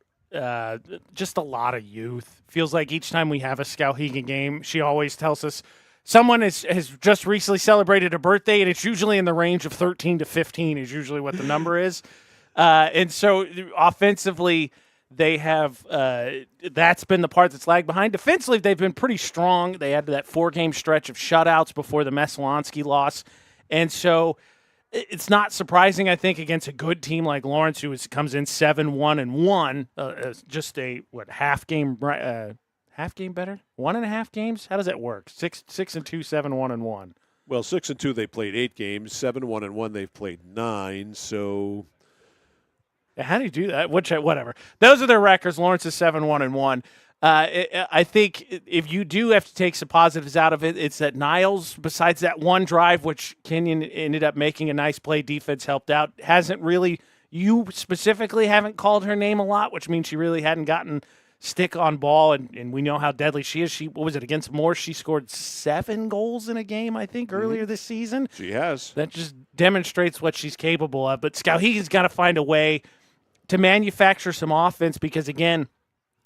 just a lot of youth. Feels like each time we have a Skowhegan game, she always tells us someone has just recently celebrated a birthday, and it's usually in the range of 13 to 15 is usually what the number is. And so offensively, they have that's been the part that's lagged behind. Defensively, they've been pretty strong. They had that 4-game stretch of shutouts before the Meslonsky loss. And so it's not surprising, I think, against a good team like Lawrence, who comes in 7-1-1, just a half game better, 1.5 games. How does that work? 6-2, 7-1-1. Well, 6-2, they played 8 games. 7-1-1, they've played 9. So how do you do that? Whatever. Those are their records. Lawrence is 7-1-1. I think if you do have to take some positives out of it, it's that Niles, besides that one drive, which Kenyon ended up making a nice play, defense helped out, hasn't really, you specifically haven't called her name a lot, which means she really hadn't gotten stick on ball, and we know how deadly she is. What was it, against Morse? She scored 7 goals in a game, I think, earlier this season. She has. That just demonstrates what she's capable of. But Skowhegan's got to find a way to manufacture some offense because, again,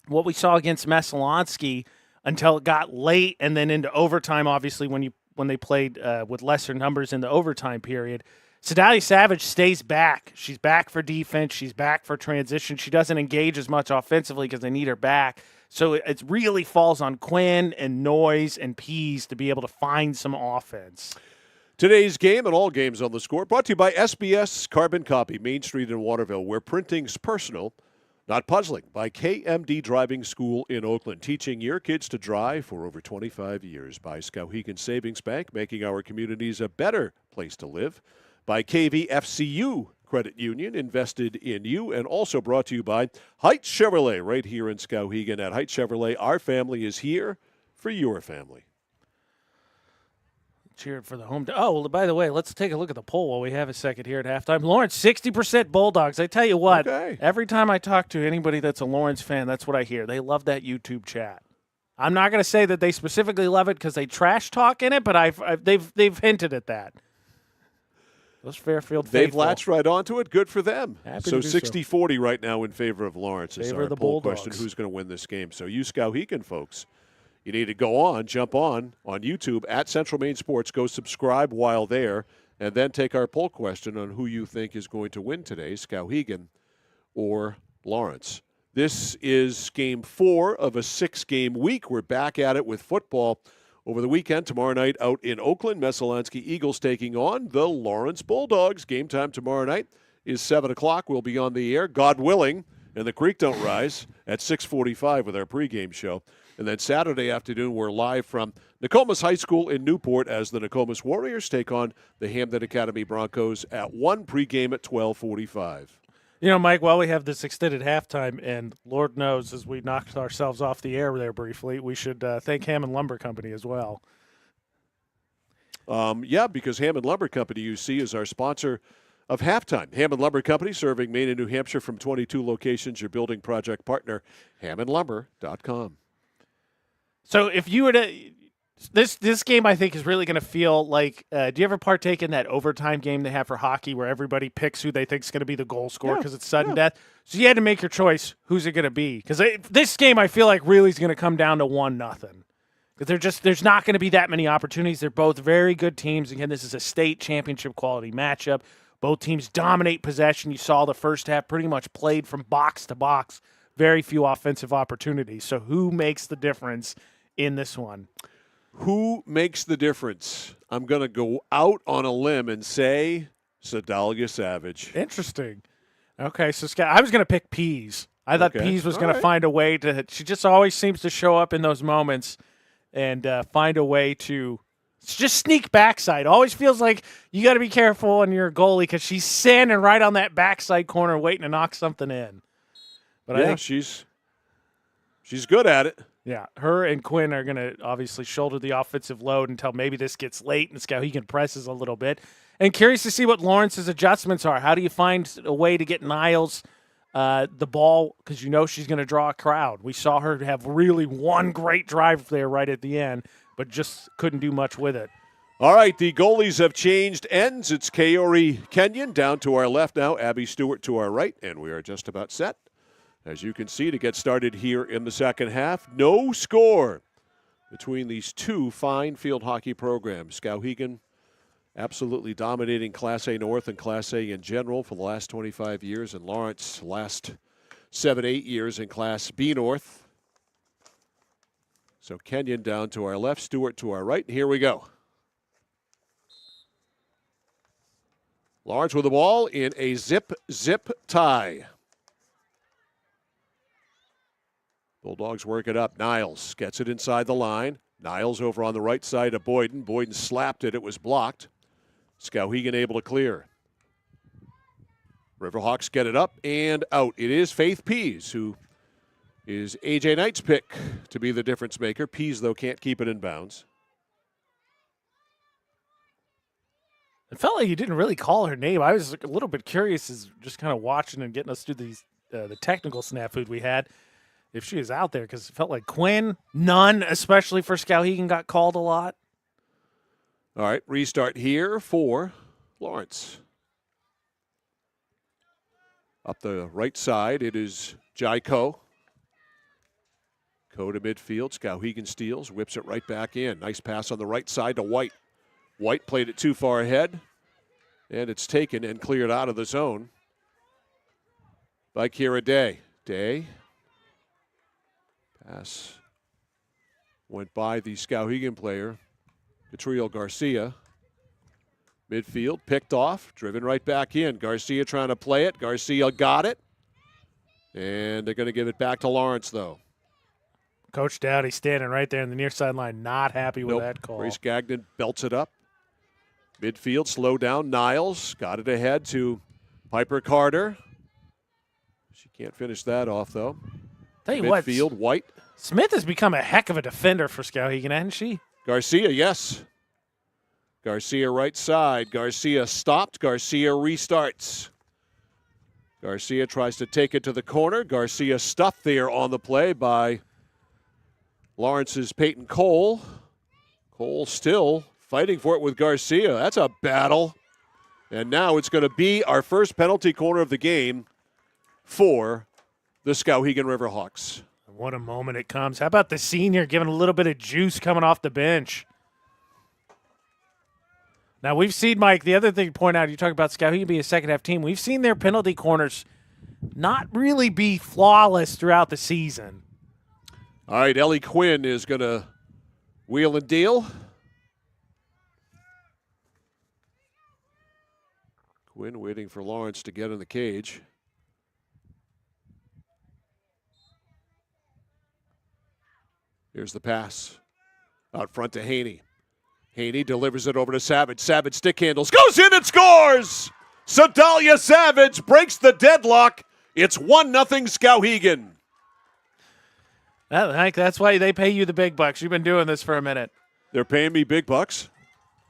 what we saw against Messalonsky until it got late and then into overtime, obviously, when they played with lesser numbers in the overtime period, Sedalia Savage stays back. She's back for defense. She's back for transition. She doesn't engage as much offensively because they need her back. So it really falls on Quinn and Noyes and Pease to be able to find some offense. Today's game and all games on the score brought to you by SBS Carbon Copy, Main Street in Waterville, where printing's personal, not puzzling, by KMD Driving School in Oakland, teaching your kids to drive for over 25 years. By Skowhegan Savings Bank, making our communities a better place to live. By KVFCU Credit Union, invested in you. And also brought to you by Heights Chevrolet, right here in Skowhegan. At Heights Chevrolet, our family is here for your family. Cheering for the home. Oh, well, by the way, let's take a look at the poll while we have a second here at halftime. Lawrence, 60% Bulldogs. I tell you what, Every time I talk to anybody that's a Lawrence fan, that's what I hear. They love that YouTube chat. I'm not going to say that they specifically love it because they trash talk in it, but they've hinted at that. Those Fairfield faithful. They've latched right onto it. Good for them. Happy So to do 60-40 right now in favor of Lawrence. Favor is our of the poll Bulldogs. question. Who's going to win this game? So you Skowhegan folks, you need to jump on YouTube at Central Maine Sports. Go subscribe while there, and then take our poll question on who you think is going to win today, Skowhegan or Lawrence. This is game 4 of a 6-game week. We're back at it with football over the weekend. Tomorrow night out in Oakland, Messalonsky Eagles taking on the Lawrence Bulldogs. Game time tomorrow night is 7 o'clock. We'll be on the air, God willing, and the creek don't rise, at 6:45 with our pregame show. And then Saturday afternoon, we're live from Nokomis High School in Newport as the Nokomis Warriors take on the Hamden Academy Broncos at 1, pregame at 12:45. You know, Mike, while we have this extended halftime, and Lord knows as we knocked ourselves off the air there briefly, we should thank Hammond Lumber Company as well. Yeah, because Hammond Lumber Company, you see, is our sponsor of halftime. Hammond Lumber Company, serving Maine and New Hampshire from 22 locations, your building project partner, hammondlumber.com. So if you were to this game, I think, is really going to feel like. Do you ever partake in that overtime game they have for hockey, where everybody picks who they think is going to be the goal scorer because it's sudden death? So you had to make your choice. Who's it going to be? Because this game, I feel like, really is going to come down to 1-0. Because there's not going to be that many opportunities. They're both very good teams. Again, this is a state championship quality matchup. Both teams dominate possession. You saw the first half pretty much played from box to box. Very few offensive opportunities. So who makes the difference in this one? Who makes the difference? I'm going to go out on a limb and say Sedalia Savage. Interesting. Okay, so Scott, I was going to pick Pease. I thought Pease was going to find a way to – she just always seems to show up in those moments and find a way to just sneak backside. Always feels like you got to be careful when you're a goalie because she's standing right on that backside corner waiting to knock something in. But I think she's good at it. Yeah, her and Quinn are going to obviously shoulder the offensive load until maybe this gets late and Skowhegan presses a little bit. And curious to see what Lawrence's adjustments are. How do you find a way to get Niles the ball? Because you know she's going to draw a crowd. We saw her have really one great drive there right at the end, but just couldn't do much with it. All right, the goalies have changed ends. It's Kaori Kenyon down to our left now, Abby Stewart to our right, and we are just about set. As you can see, to get started here in the second half, no score between these two fine field hockey programs. Skowhegan absolutely dominating Class A North and Class A in general for the last 25 years, and Lawrence last 7-8 years in Class B North. So Kenyon down to our left, Stewart to our right, and here we go. Lawrence with the ball in a zip tie. Bulldogs work it up. Niles gets it inside the line. Niles over on the right side of Boyden. Boyden slapped it. It was blocked. Skowhegan able to clear. Riverhawks get it up and out. It is Faith Pease, who is A.J. Knight's pick to be the difference maker. Pease, though, can't keep it in bounds. It felt like you didn't really call her name. I was a little bit curious as just kind of watching and getting us through these the technical snafu we had if she was out there, because it felt like Quinn, none, especially for Skowhegan, got called a lot. All right, restart here for Lawrence. Up the right side, it is Jai Ko. Ko to midfield. Skowhegan steals, whips it right back in. Nice pass on the right side to White. White played it too far ahead, and it's taken and cleared out of the zone by Kira Day. Day. Pass went by the Skowhegan player, Catrillo Garcia. Midfield, picked off, driven right back in. Garcia trying to play it. Garcia got it. And they're going to give it back to Lawrence, though. Coach Dowdy standing right there in the near sideline, not happy with that call. Grace Gagnon belts it up. Midfield, slow down. Niles got it ahead to Piper Carter. She can't finish that off, though. Tell you Midfield, what, White. Smith has become a heck of a defender for Skowhegan, hasn't she? Garcia, yes. Garcia right side. Garcia stopped. Garcia restarts. Garcia tries to take it to the corner. Garcia stuffed there on the play by Lawrence's Peyton Cole. Cole still fighting for it with Garcia. That's a battle. And now it's going to be our first penalty corner of the game for the Skowhegan Riverhawks. What a moment it comes. How about the senior giving a little bit of juice coming off the bench? Now, we've seen, Mike, the other thing to point out, you talk about Skowhegan being a second-half team. We've seen their penalty corners not really be flawless throughout the season. All right, Ellie Quinn is going to wheel and deal. Quinn waiting for Lawrence to get in the cage. Here's the pass. Out front to Haney. Haney delivers it over to Savage. Savage stick handles. Goes in and scores! Sedalia Savage breaks the deadlock. It's 1-0 Skowhegan. Hank, that's why they pay you the big bucks. You've been doing this for a minute. They're paying me big bucks?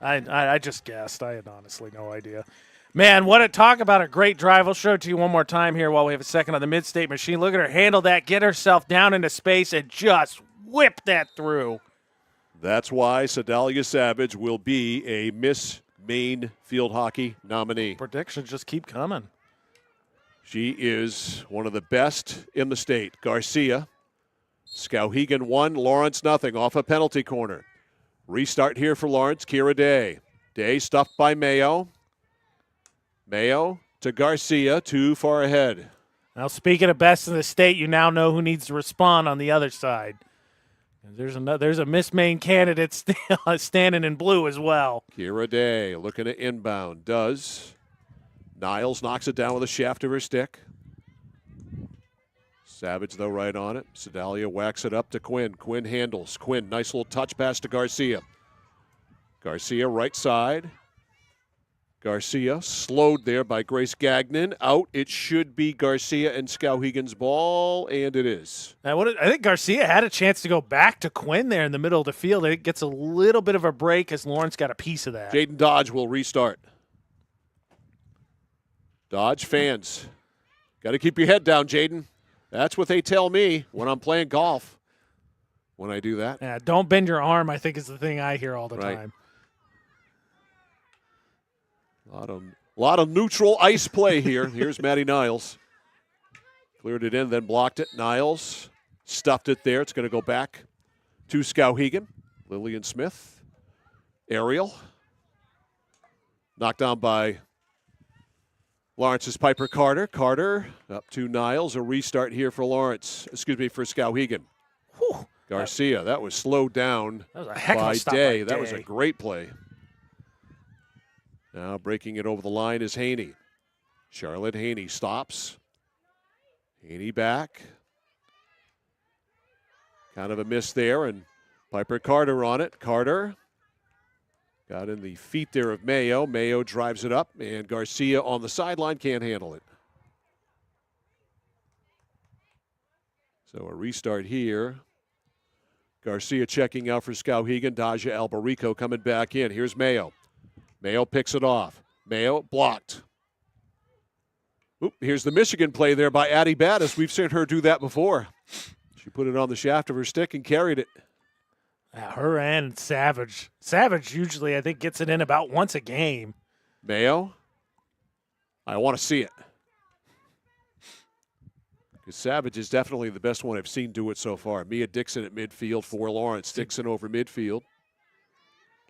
I just guessed. I had honestly no idea. Man, talk about a great drive. I'll show it to you one more time here while we have a second on the mid-state machine. Look at her handle that, get herself down into space, and just whip that through. That's why Sedalia Savage will be a Miss Maine Field Hockey nominee. Predictions just keep coming. She is one of the best in the state. Garcia, Skowhegan 1, Lawrence nothing off a penalty corner. Restart here for Lawrence. Kira Day. Day stuffed by Mayo. Mayo to Garcia, too far ahead. Now, speaking of best in the state, you now know who needs to respond on the other side. There's a Miss Maine candidate standing in blue as well. Kira Day looking at inbound. Does. Niles knocks it down with a shaft of her stick. Savage, though, right on it. Sedalia whacks it up to Quinn. Quinn handles. Quinn, nice little touch pass to Garcia. Garcia, right side. Garcia slowed there by Grace Gagnon. Out. It should be Garcia and Skowhegan's ball, and it is. I think Garcia had a chance to go back to Quinn there in the middle of the field. It gets a little bit of a break as Lawrence got a piece of that. Jaden Dodge will restart. Dodge fans, got to keep your head down, Jaden. That's what they tell me when I'm playing golf. When I do that. Yeah, don't bend your arm, I think, is the thing I hear all the time. A lot of neutral ice play here. Here's Maddie Niles. Cleared it in, then blocked it. Niles stuffed it there. It's going to go back to Skowhegan. Lillian Smith. Aerial. Knocked down by Lawrence's Piper Carter. Carter up to Niles. A restart here for for Skowhegan. Whew. Garcia, that was slowed down that was a heck by of a stop Day. by That Day. was a great play. Now breaking it over the line is Haney. Charlotte Haney stops. Haney back. Kind of a miss there, and Piper Carter on it. Carter got in the feet there of Mayo. Mayo drives it up, and Garcia on the sideline can't handle it. So a restart here. Garcia checking out for Skowhegan. Daja Albarico coming back in. Here's Mayo. Mayo picks it off. Mayo blocked. Oop, here's the Michigan play there by Addie Battis. We've seen her do that before. She put it on the shaft of her stick and carried it. Her and Savage. Savage usually, I think, gets it in about once a game. Mayo, I want to see it. Because Savage is definitely the best one I've seen do it so far. Mia Dixon at midfield for Lawrence. Dixon over midfield.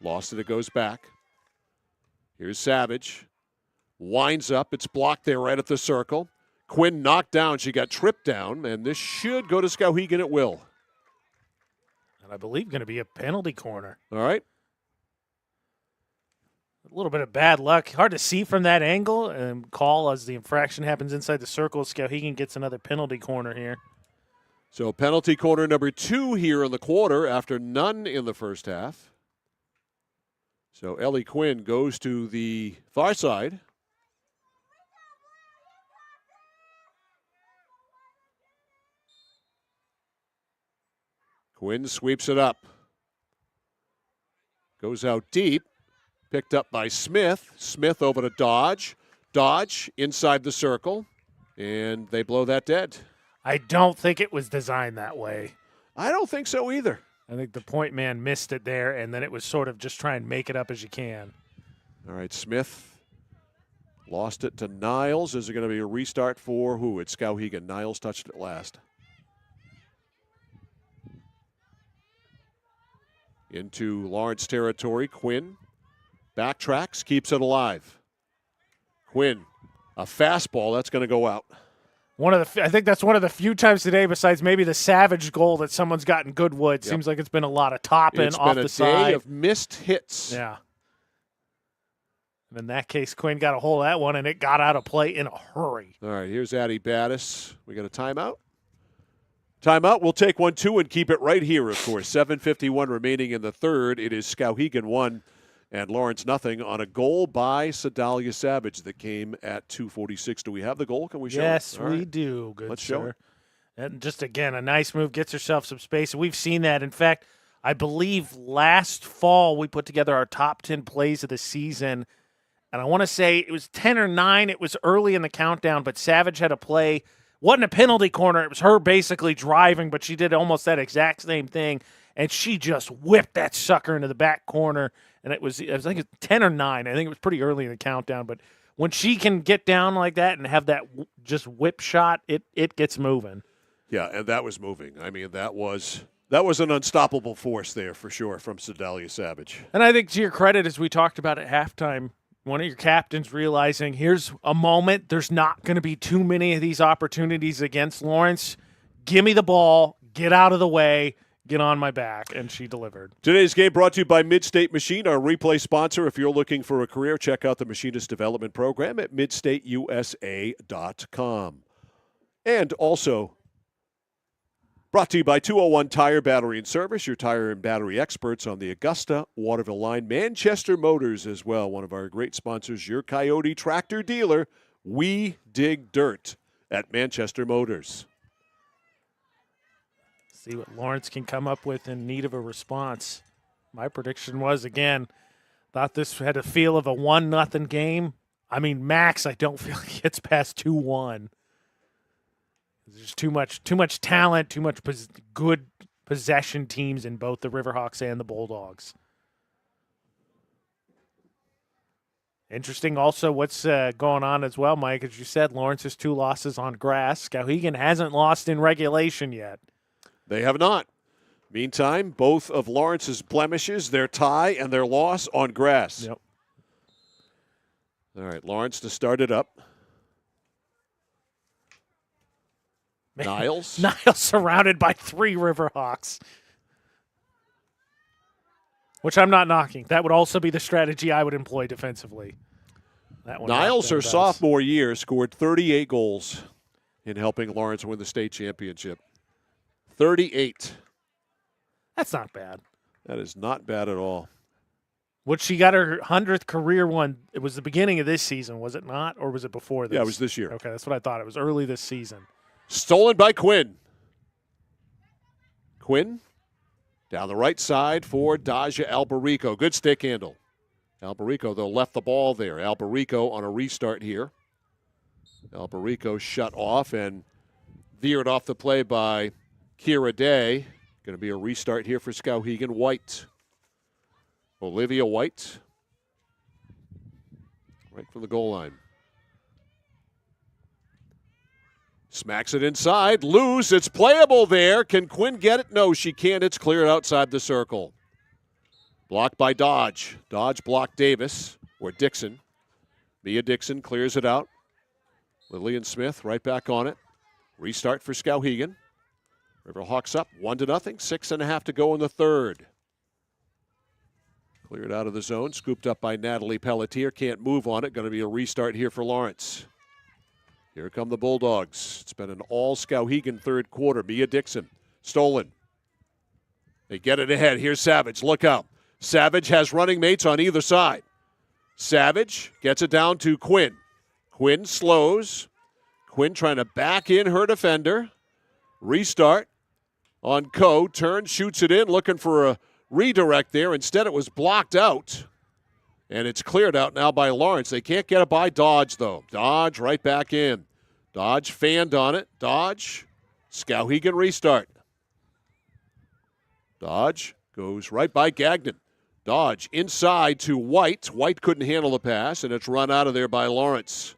Lost it goes back. Here's Savage. Winds up. It's blocked there right at the circle. Quinn knocked down. She got tripped down, and this should go to Skowhegan at will. And I believe going to be a penalty corner. All right. A little bit of bad luck. Hard to see from that angle and call as the infraction happens inside the circle. Skowhegan gets another penalty corner here. So penalty corner number 2 here in the quarter after none in the first half. So Ellie Quinn goes to the far side. Quinn sweeps it up. Goes out deep. Picked up by Smith. Smith over to Dodge. Dodge inside the circle. And they blow that dead. I don't think it was designed that way. I don't think so either. I think the point man missed it there, and then it was sort of just try and make it up as you can. All right, Smith lost it to Niles. Is it going to be a restart for who? It's Skowhegan. Niles touched it last. Into Lawrence territory. Quinn backtracks, keeps it alive. Quinn, a fastball, that's going to go out. I think that's one of the few times today, besides maybe the Savage goal, that someone's gotten good wood. Yep. Seems like it's been a lot of topping off the side. It's been a day of missed hits. Yeah. And in that case, Quinn got a hold of that one, and it got out of play in a hurry. All right, here's Addie Battis. We got a timeout. Timeout. We'll take 1-2 and keep it right here, of course. 7:51 remaining in the third. It is Skowhegan 1 and Lawrence 0 on a goal by Sedalia Savage that came at 2:46. Do we have the goal? Can we show it? Yes, All we right. do. Good Let's sir. show it. And just, again, a nice move. Gets herself some space. We've seen that. In fact, I believe last fall we put together our top 10 plays of the season. And I want to say it was 10 or 9. It was early in the countdown, but Savage had a play. Wasn't a penalty corner. It was her basically driving, but she did almost that exact same thing. And she just whipped that sucker into the back corner. And I think it was 10 or 9. I think it was pretty early in the countdown. But when she can get down like that and have that just whip shot, it gets moving. Yeah, and that was moving. I mean, that was an unstoppable force there for sure from Sedalia Savage. And I think to your credit, as we talked about at halftime, one of your captains realizing here's a moment. There's not going to be too many of these opportunities against Lawrence. Give me the ball. Get out of the way. Get on my back. And she delivered. Today's game brought to you by Midstate Machine, our replay sponsor. If you're looking for a career, check out the Machinist Development Program at midstateusa.com. And also brought to you by 201 Tire Battery and Service, your tire and battery experts on the Augusta Waterville line. Manchester Motors as well, one of our great sponsors, your Coyote tractor dealer. We dig dirt at Manchester Motors. See what Lawrence can come up with in need of a response. My prediction was, again, thought this had a feel of a 1-0 game. I mean, max, I don't feel like it gets past 2-1. There's too much talent, too much good possession teams in both the Riverhawks and the Bulldogs. Interesting also what's going on as well, Mike. As you said, Lawrence has 2 losses on grass. Skowhegan hasn't lost in regulation yet. They have not. Meantime, both of Lawrence's blemishes, their tie and their loss on grass. Yep. All right, Lawrence to start it up. Niles. Niles surrounded by 3 Riverhawks. Which I'm not knocking. That would also be the strategy I would employ defensively. That one Niles, her sophomore year, scored 38 goals in helping Lawrence win the state championship. 38. That's not bad. That is not bad at all. Which she got her 100th career one. It was the beginning of this season, was it not? Or was it before this? Yeah, it was this year. Okay, that's what I thought. It was early this season. Stolen by Quinn. Quinn down the right side for Daja Alberico. Good stick handle. Alberico, though, left the ball there. Alberico on a restart here. Alberico shut off and veered off the play by Kira Day. Going to be a restart here for Skowhegan. White. Olivia White. Right from the goal line. Smacks it inside. Loose. It's playable there. Can Quinn get it? No, she can't. It's cleared outside the circle. Blocked by Dodge. Dodge blocked Davis or Dixon. Mia Dixon clears it out. Lillian Smith right back on it. Restart for Skowhegan. Riverhawks up 1-0. 6.5 to go in the third. Cleared out of the zone. Scooped up by Natalie Pelletier. Can't move on it. Going to be a restart here for Lawrence. Here come the Bulldogs. It's been an all Skowhegan third quarter. Mia Dixon. Stolen. They get it ahead. Here's Savage. Look out. Savage has running mates on either side. Savage gets it down to Quinn. Quinn slows. Quinn trying to back in her defender. Restart on Coe. Turns, shoots it in, looking for a redirect there. Instead, it was blocked out. And it's cleared out now by Lawrence. They can't get it by Dodge, though. Dodge right back in. Dodge fanned on it. Dodge. Skowhegan restart. Dodge goes right by Gagnon. Dodge inside to White. White couldn't handle the pass, and it's run out of there by Lawrence.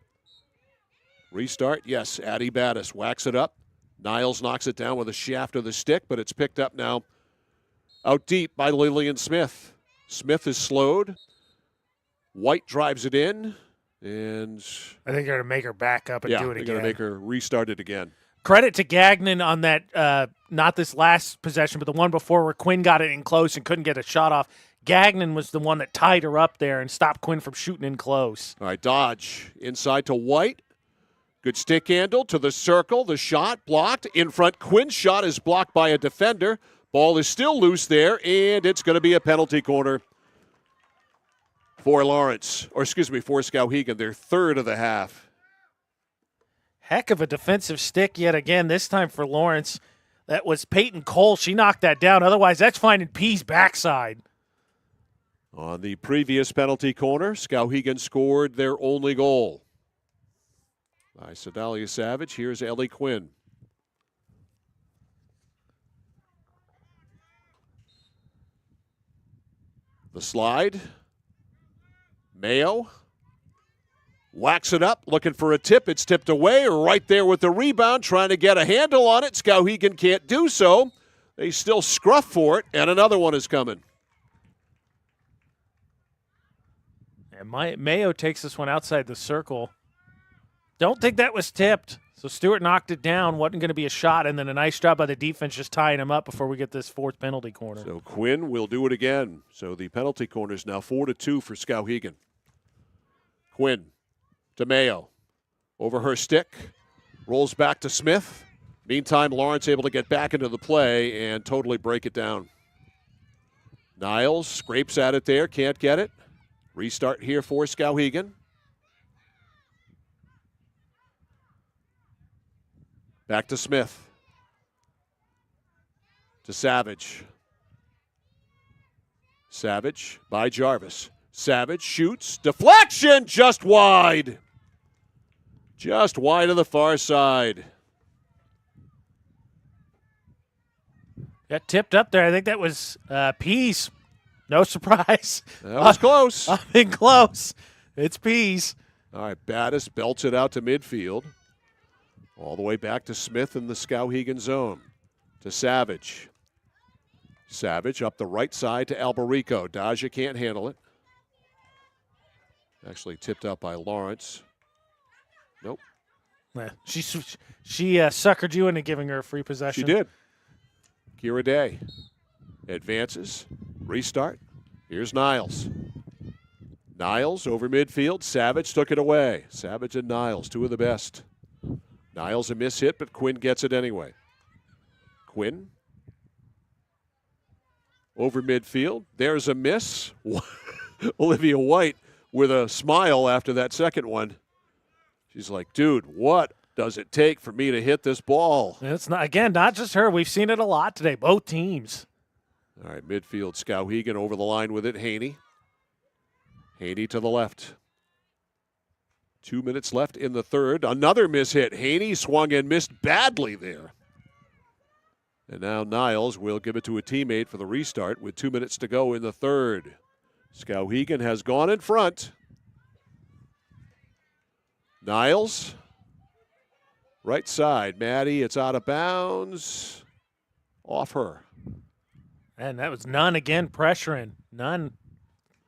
Restart, yes. Addie Battis whacks it up. Niles knocks it down with a shaft of the stick, but it's picked up now out deep by Lillian Smith. Smith is slowed. White drives it in, and I think they're going to make her back up and do it again. They're going to make her restart it again. Credit to Gagnon on that, not this last possession, but the one before where Quinn got it in close and couldn't get a shot off. Gagnon was the one that tied her up there and stopped Quinn from shooting in close. All right, Dodge inside to White. Good stick handle to the circle. The shot blocked. In front, Quinn's shot is blocked by a defender. Ball is still loose there, and it's going to be a penalty corner for Lawrence. For Skowhegan, their third of the half. Heck of a defensive stick yet again, this time for Lawrence. That was Peyton Cole. She knocked that down. Otherwise, that's finding P's backside. On the previous penalty corner, Skowhegan scored their only goal. By Sedalia Savage, here's Ellie Quinn. The slide. Mayo whacks it up, looking for a tip. It's tipped away, right there with the rebound, trying to get a handle on it. Skowhegan can't do so. They still scruff for it, and another one is coming. And Mayo takes this one outside the circle. Don't think that was tipped. So Stewart knocked it down. Wasn't going to be a shot, and then a nice job by the defense just tying him up before we get this fourth penalty corner. So Quinn will do it again. So the penalty corner is now 4-2 for Skowhegan. Quinn to Mayo. Over her stick. Rolls back to Smith. Meantime, Lawrence able to get back into the play and totally break it down. Niles scrapes at it there. Can't get it. Restart here for Skowhegan. Back to Smith. To Savage. Savage by Jarvis. Savage shoots. Deflection just wide. Just wide of the far side. Got tipped up there. I think that was Pease. No surprise. That was close. I've been close. It's Pease. All right, Battis belts it out to midfield. All the way back to Smith in the Skowhegan zone. To Savage. Savage up the right side to Alberico. Daja can't handle it. Actually tipped out by Lawrence. Nope. She suckered you into giving her a free possession. She did. Kira Day advances. Restart. Here's Niles. Niles over midfield. Savage took it away. Savage and Niles, two of the best. Niles a miss hit, but Quinn gets it anyway. Quinn over midfield. There's a miss. Olivia White with a smile after that second one. She's like, dude, what does it take for me to hit this ball? It's not just her. We've seen it a lot today, both teams. All right, midfield, Skowhegan over the line with it, Haney. Haney to the left. 2 minutes left in the third. Another miss hit. Haney swung and missed badly there. And now Niles will give it to a teammate for the restart with 2 minutes to go in the third. Skowhegan has gone in front. Niles, right side. Maddie, it's out of bounds. Off her. And that was Nunn again pressuring. Nunn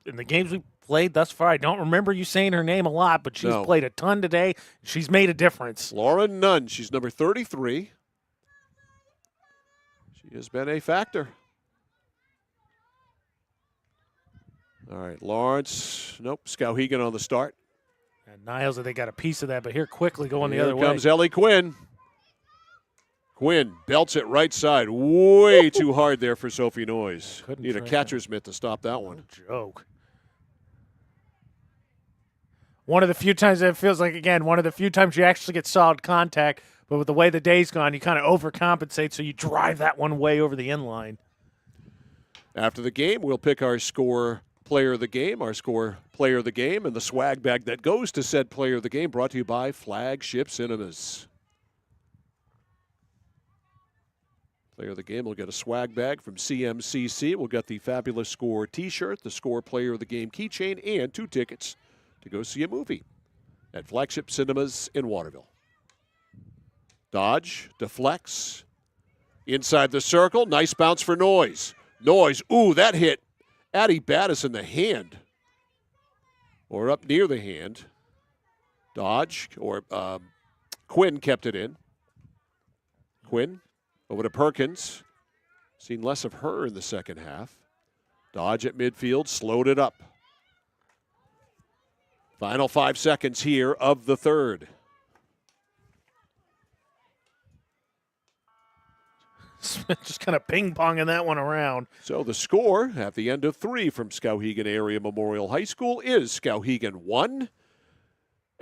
in the games we played thus far. I don't remember you saying her name a lot, but she's played a ton today. She's made a difference. Lauren Nunn, she's number 33. She has been a factor. All right, Lawrence. Nope, Skowhegan on the start. And Niles, they got a piece of that, but here quickly going the other way. Here comes Ellie Quinn. Quinn belts it right side. Way too hard there for Sophie Noyes. Need a catcher's mitt to stop that one. What a joke. One of the few times it feels like, again, one of the few times you actually get solid contact, but with the way the day's gone, you kind of overcompensate, so you drive that one way over the inline. After the game, we'll pick our score player of the game, our score player of the game, and the swag bag that goes to said player of the game, brought to you by Flagship Cinemas. Player of the game will get a swag bag from CMCC. We'll get the fabulous score t-shirt, the score player of the game keychain, and 2 tickets to go see a movie at Flagship Cinemas in Waterville. Dodge, deflects, inside the circle, nice bounce for Noyes. Noyes, ooh, that hit Addie Battis in the hand, or up near the hand. Dodge, or Quinn kept it in. Quinn over to Perkins. Seen less of her in the second half. Dodge at midfield, slowed it up. Final 5 seconds here of the third. Just kind of ping-ponging that one around. So the score at the end of 3 from Skowhegan Area Memorial High School is Skowhegan 1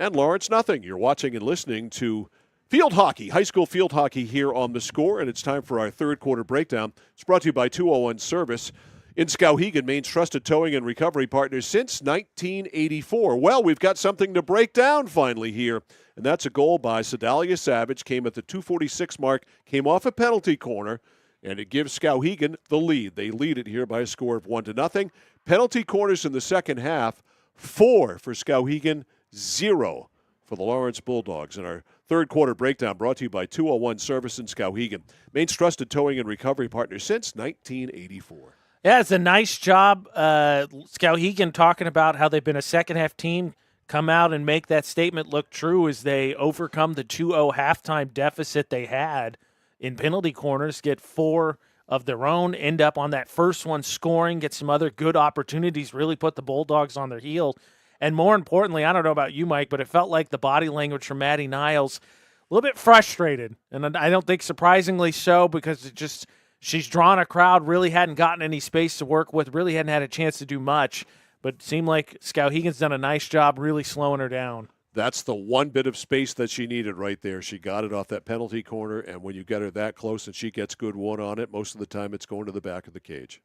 and Lawrence 0. You're watching and listening to field hockey, high school field hockey here on The Score, and it's time for our third quarter breakdown. It's brought to you by 201 Service. In Skowhegan, Maine's trusted towing and recovery partner since 1984. Well, we've got something to break down finally here, and that's a goal by Sedalia Savage. Came at the 2:46 mark, came off a penalty corner, and it gives Skowhegan the lead. They lead it here by a score of 1-0. Penalty corners in the second half, 4 for Skowhegan, 0 for the Lawrence Bulldogs. And our third quarter breakdown brought to you by 201 Service in Skowhegan, Maine's trusted towing and recovery partner since 1984. Yeah, it's a nice job. Skowhegan talking about how they've been a second-half team, come out and make that statement look true as they overcome the 2-0 halftime deficit they had in penalty corners, get 4 of their own, end up on that first one scoring, get some other good opportunities, really put the Bulldogs on their heel. And more importantly, I don't know about you, Mike, but it felt like the body language from Maddie Niles, a little bit frustrated. And I don't think surprisingly so, because it just – she's drawn a crowd, really hadn't gotten any space to work with, really hadn't had a chance to do much, but it seemed like Skowhegan's done a nice job really slowing her down. That's the one bit of space that she needed right there. She got it off that penalty corner, and when you get her that close and she gets good one on it, most of the time it's going to the back of the cage.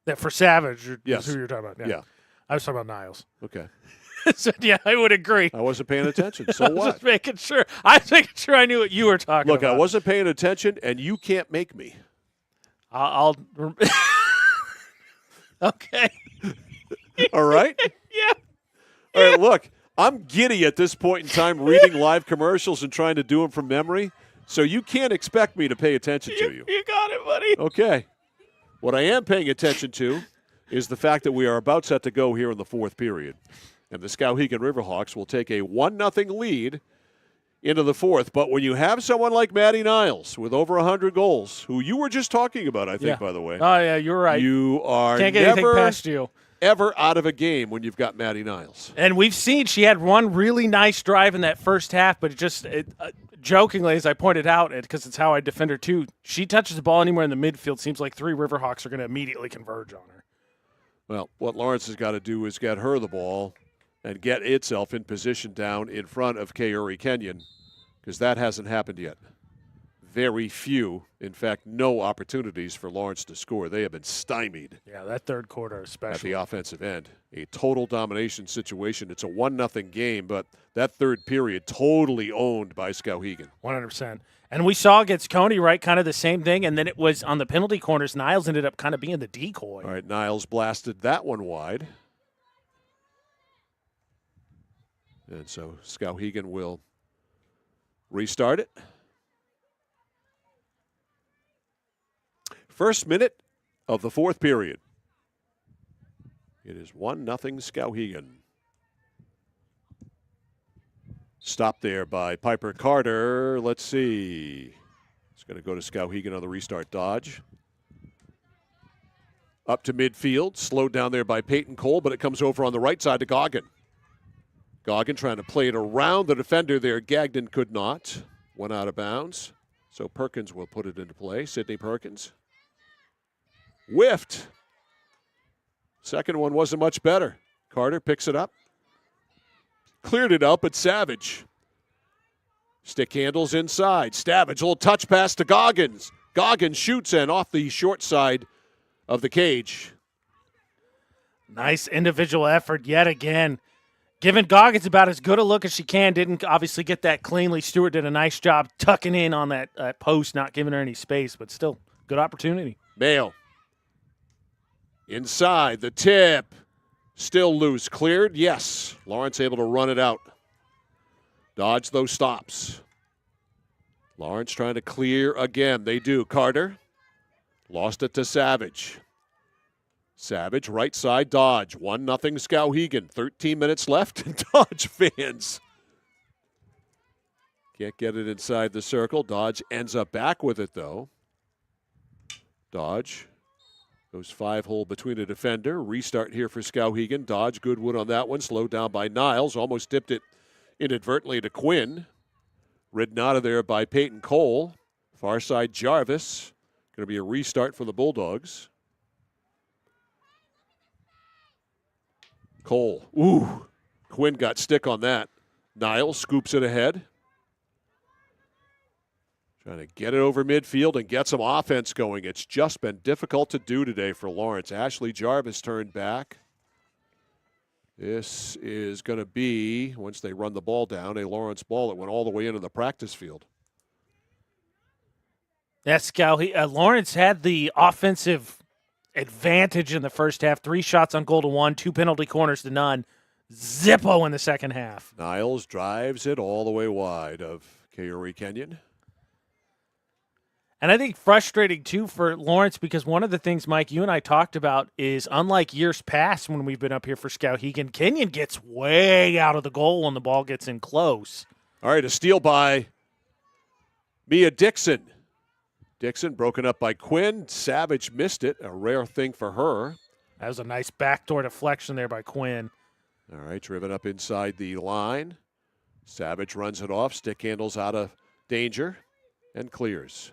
That for Savage, yes. Is who you're talking about. Yeah. I was talking about Niles. Okay. So, yeah, I would agree. I wasn't paying attention. So what? Just making sure. I was making sure I knew what you were talking about. Look, I wasn't paying attention, and you can't make me. I'll okay. All right? Yeah. All right, look, I'm giddy at this point in time reading live commercials and trying to do them from memory, so you can't expect me to pay attention to you. You got it, buddy. Okay. What I am paying attention to is the fact that we are about set to go here in the fourth period, and the Skowhegan Riverhawks will take a 1-0 lead into the fourth. But when you have someone like Maddie Niles with over 100 goals, who you were just talking about, I think, by the way. Oh, yeah, you're right. You are Can't get anything past you. ever out of a game when you've got Maddie Niles. And we've seen she had one really nice drive in that first half, but jokingly, as I pointed out, because it's how I defend her too, she touches the ball anywhere in the midfield, seems like 3 Riverhawks are going to immediately converge on her. Well, what Lawrence has got to do is get her the ball and get itself in position down in front of Skowhegan, because that hasn't happened yet. Very few, in fact, no opportunities for Lawrence to score. They have been stymied. Yeah, that third quarter especially. At the offensive end. A total domination situation. It's a 1-0 game, but that third period totally owned by Skowhegan. 100%. And we saw against Coney, right, kind of the same thing, and then it was on the penalty corners. Niles ended up kind of being the decoy. All right, Niles blasted that one wide. And so Skowhegan will restart it. First minute of the fourth period. It is 1-0 Skowhegan. Stopped there by Piper Carter. Let's see. It's going to go to Skowhegan on the restart. Dodge. Up to midfield. Slowed down there by Peyton Cole, but it comes over on the right side to Goggin. Goggin trying to play it around the defender there. Gagnon could not. Went out of bounds. So Perkins will put it into play. Sydney Perkins. Whiffed. Second one wasn't much better. Carter picks it up. Cleared it out, but Savage. Stick handles inside. Savage, little touch pass to Goggins. Goggins shoots and off the short side of the cage. Nice individual effort yet again. Giving Goggins about as good a look as she can. Didn't obviously get that cleanly. Stewart did a nice job tucking in on that post, not giving her any space, but still, good opportunity. Mayo. Inside, the tip. Still loose. Cleared? Yes. Lawrence able to run it out. Dodge those stops. Lawrence trying to clear again. They do. Carter. Lost it to Savage. Savage, right side, Dodge. 1-0 Skowhegan. 13 minutes left. Dodge fans. Can't get it inside the circle. Dodge ends up back with it, though. Dodge. Goes 5-hole between a defender. Restart here for Skowhegan. Dodge, Goodwood on that one. Slowed down by Niles. Almost dipped it inadvertently to Quinn. Ridden out of there by Peyton Cole. Far side Jarvis. Going to be a restart for the Bulldogs. Cole. Ooh. Quinn got stick on that. Niles scoops it ahead. Trying to get it over midfield and get some offense going. It's just been difficult to do today for Lawrence. Ashley Jarvis turned back. This is going to be, once they run the ball down, a Lawrence ball that went all the way into the practice field. That's Lawrence had the offensive advantage in the first half. 3 shots on goal to 1, 2 penalty corners to none. Zippo in the second half. Niles drives it all the way wide of Skowhegan. And I think frustrating, too, for Lawrence, because one of the things, Mike, you and I talked about is, unlike years past when we've been up here for Skowhegan, Kenyon gets way out of the goal when the ball gets in close. All right, a steal by Mia Dixon. Dixon broken up by Quinn. Savage missed it, a rare thing for her. That was a nice backdoor deflection there by Quinn. All right, driven up inside the line. Savage runs it off, stick handles out of danger, and clears.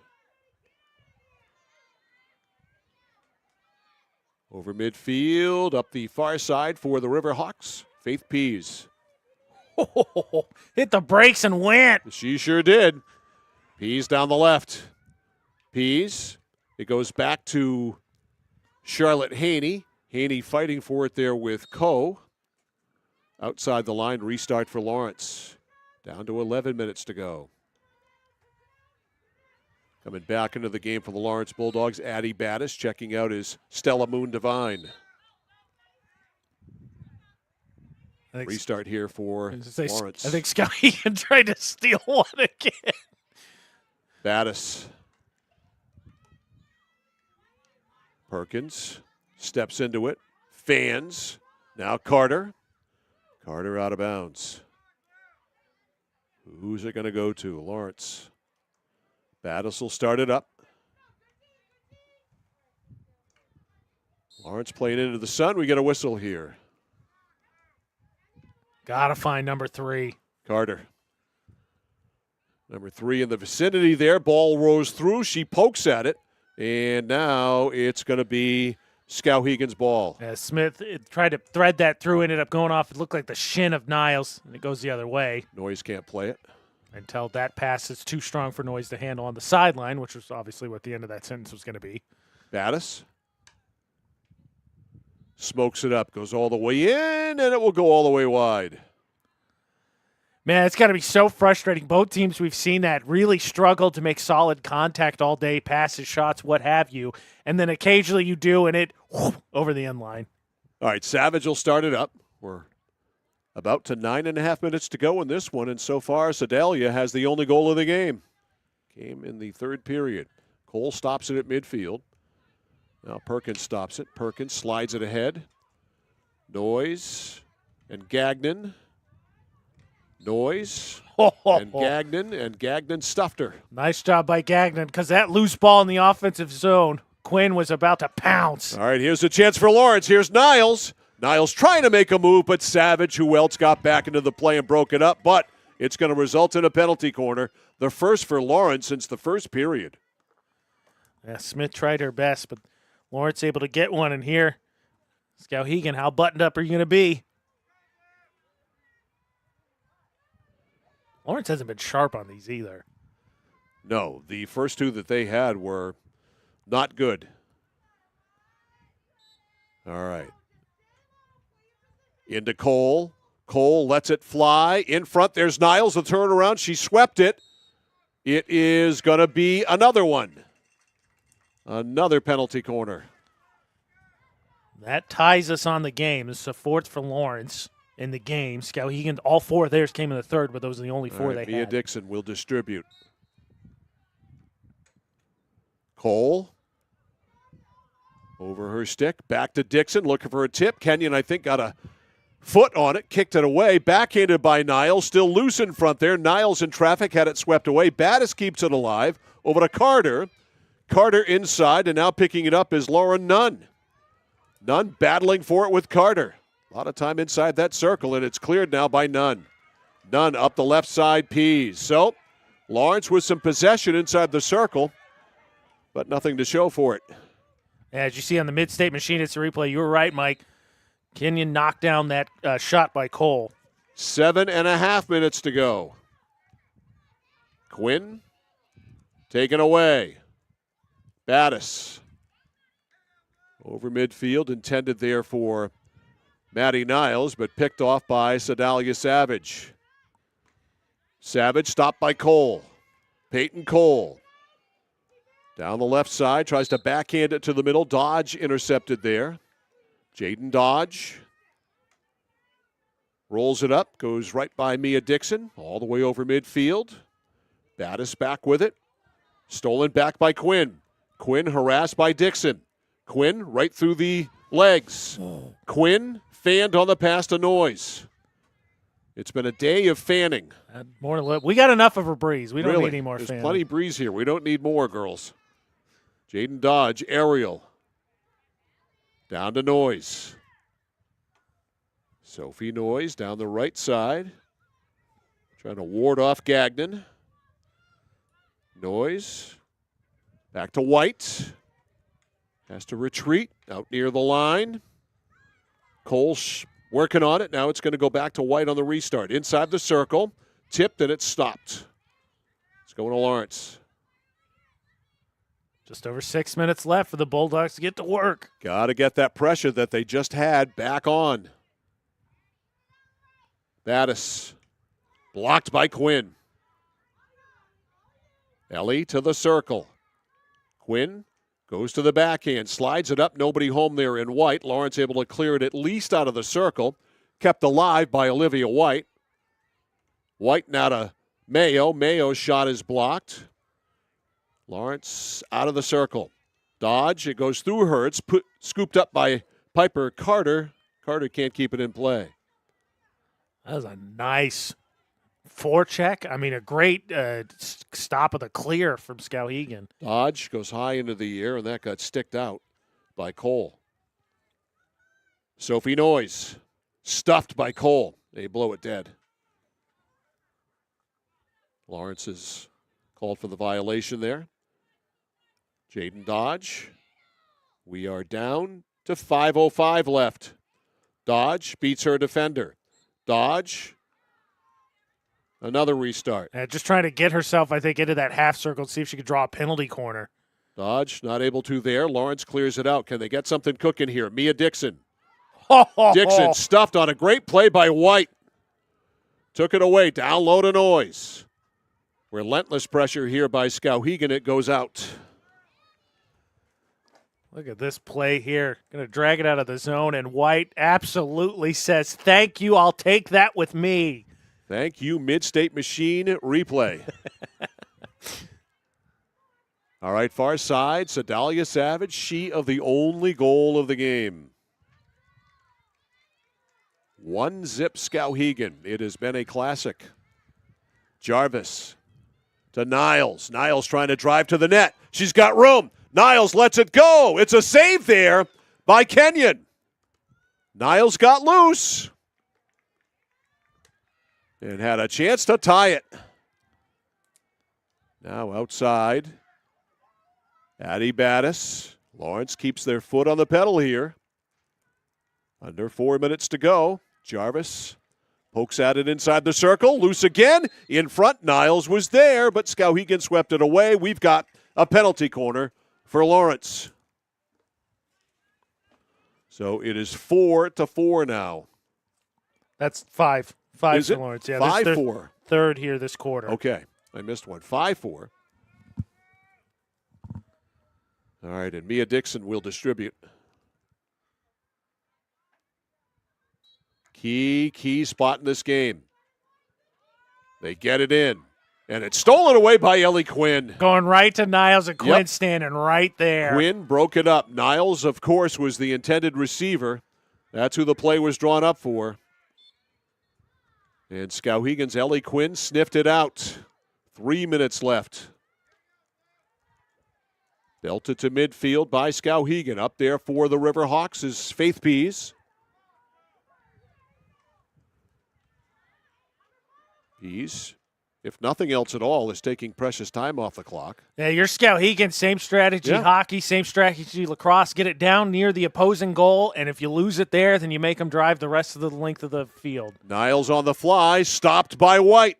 Over midfield, up the far side for the Riverhawks. Faith Pease. Hit the brakes and went. She sure did. Pease down the left. Pease. It goes back to Charlotte Haney. Haney fighting for it there with Coe. Outside the line, restart for Lawrence. Down to 11 minutes to go. Coming back into the game for the Lawrence Bulldogs, Addie Battis checking out his Stella Moon Divine. Restart here for Lawrence. I think Skowhegan tried to steal one again. Battis. Perkins steps into it. Fans. Now Carter. Carter out of bounds. Who's it going to go to? Lawrence. Battis will start it up. Lawrence playing into the sun. We get a whistle here. Gotta find number 3. Carter. Number 3 in the vicinity there. Ball rolls through. She pokes at it. And now it's going to be Skowhegan's ball. Smith tried to thread that through, ended up going off. It looked like the shin of Niles, and it goes the other way. Noyes can't play it. Until that pass is too strong for Noyes to handle on the sideline, which was obviously what the end of that sentence was going to be. Battis smokes it up, goes all the way in, and it will go all the way wide. Man, it's got to be so frustrating. Both teams we've seen that really struggle to make solid contact all day, passes, shots, what have you. And then occasionally you do, and it over the end line. All right, Savage will start it up. We're about to 9.5 minutes to go in this one, and so far Sedalia has the only goal of the game. Came in the third period. Cole stops it at midfield. Now Perkins stops it. Perkins slides it ahead. Noyes and Gagnon. Noyes and Gagnon stuffed her. Nice job by Gagnon, because that loose ball in the offensive zone, Quinn was about to pounce. All right, here's a chance for Lawrence. Here's Niles. Niles trying to make a move, but Savage, who else, got back into the play and broke it up. But it's going to result in a penalty corner, the first for Lawrence since the first period. Yeah, Smith tried her best, but Lawrence able to get one. And here, Skowhegan, how buttoned up are you going to be? Lawrence hasn't been sharp on these either. No, the first two that they had were not good. All right. Into Cole. Cole lets it fly. In front, there's Niles. The turnaround. She swept it. It is going to be another one. Another penalty corner. That ties us on the game. This is a fourth for Lawrence in the game. Skowhegan, all 4 of theirs came in the third, but those are the only 4 they Mia had. Dixon will distribute. Cole over her stick. Back to Dixon, looking for a tip. Kenyon, I think, got a foot on it, kicked it away. Backhanded by Niles, still loose in front there. Niles in traffic, had it swept away. Battis keeps it alive. Over to Carter. Carter inside, and now picking it up is Lauren Nunn. Nunn battling for it with Carter. A lot of time inside that circle, and it's cleared now by Nunn. Nunn up the left side, Pease. So, Lawrence with some possession inside the circle, but nothing to show for it. As you see on the mid-state machine, it's a replay. You were right, Mike. Kenyon knocked down that shot by Cole. 7.5 minutes to go. Quinn taken away. Battis over midfield, intended there for Maddie Niles, but picked off by Sedalia Savage. Savage stopped by Cole. Peyton Cole. Down the left side, tries to backhand it to the middle. Dodge intercepted there. Jaden Dodge rolls it up, goes right by Mia Dixon, all the way over midfield. Battis back with it. Stolen back by Quinn. Quinn harassed by Dixon. Quinn right through the legs. Quinn fanned on the pass to Noyes. It's been a day of fanning. We got enough of a breeze. We don't Really? need any more There's fanning. plenty of breeze here. We don't need more, girls. Jaden Dodge, aerial. Down to Noyes. Sophie Noyes down the right side. Trying to ward off Gagnon. Noyes. Back to White. Has to retreat out near the line. Cole working on it. Now it's going to go back to White on the restart. Inside the circle. Tipped and it's stopped. It's going to Lawrence. Just over 6 minutes left for the Bulldogs to get to work. Got to get that pressure that they just had back on. Battis blocked by Quinn. Ellie to the circle. Quinn goes to the backhand, slides it up, nobody home there in White. Lawrence able to clear it at least out of the circle. Kept alive by Olivia White. White now to Mayo. Mayo's shot is blocked. Lawrence out of the circle. Dodge, it goes through her. It's scooped up by Piper Carter. Carter can't keep it in play. That was a nice forecheck. I mean, a great stop of the clear from Skowhegan. Dodge goes high into the air, and that got sticked out by Cole. Sophie Noyes, stuffed by Cole. They blow it dead. Lawrence is called for the violation there. Jaden Dodge. We are down to 5:05 left. Dodge beats her defender. Dodge. Another restart. Just trying to get herself, I think, into that half circle to see if she could draw a penalty corner. Dodge not able to there. Lawrence clears it out. Can they get something cooking here? Mia Dixon. Dixon stuffed on a great play by White. Took it away. Down low to Noyes. Relentless pressure here by Skowhegan. It goes out. Look at this play here. Going to drag it out of the zone, and White absolutely says, thank you, I'll take that with me. Thank you, Mid-State Machine replay. All right, far side, Sedalia Savage, she of the only goal of the game. 1-0 Skowhegan. It has been a classic. Jarvis to Niles. Niles trying to drive to the net. She's got room. Niles lets it go. It's a save there by Kenyon. Niles got loose and had a chance to tie it. Now outside, Addie Battis. Lawrence keeps their foot on the pedal here. Under 4 minutes to go. Jarvis pokes at it inside the circle. Loose again. In front, Niles was there, but Skowhegan swept it away. We've got a penalty corner for Lawrence. So it is 4-4 now. That's 5. 5 is for it? Lawrence. Yeah, 5-4. Third here this quarter. Okay, I missed one. 5-4. All right, and Mia Dixon will distribute. Key spot in this game. They get it in. And it's stolen away by Ellie Quinn. Going right to Niles, and Quinn standing right there. Quinn broke it up. Niles, of course, was the intended receiver. That's who the play was drawn up for. And Skowhegan's Ellie Quinn sniffed it out. 3 minutes left. Belted to midfield by Skowhegan. Up there for the Riverhawks is Faith Pease. Pease, if nothing else at all, is taking precious time off the clock. Yeah, your Skowhegan, same strategy hockey, same strategy lacrosse. Get it down near the opposing goal, and if you lose it there, then you make them drive the rest of the length of the field. Niles on the fly, stopped by White.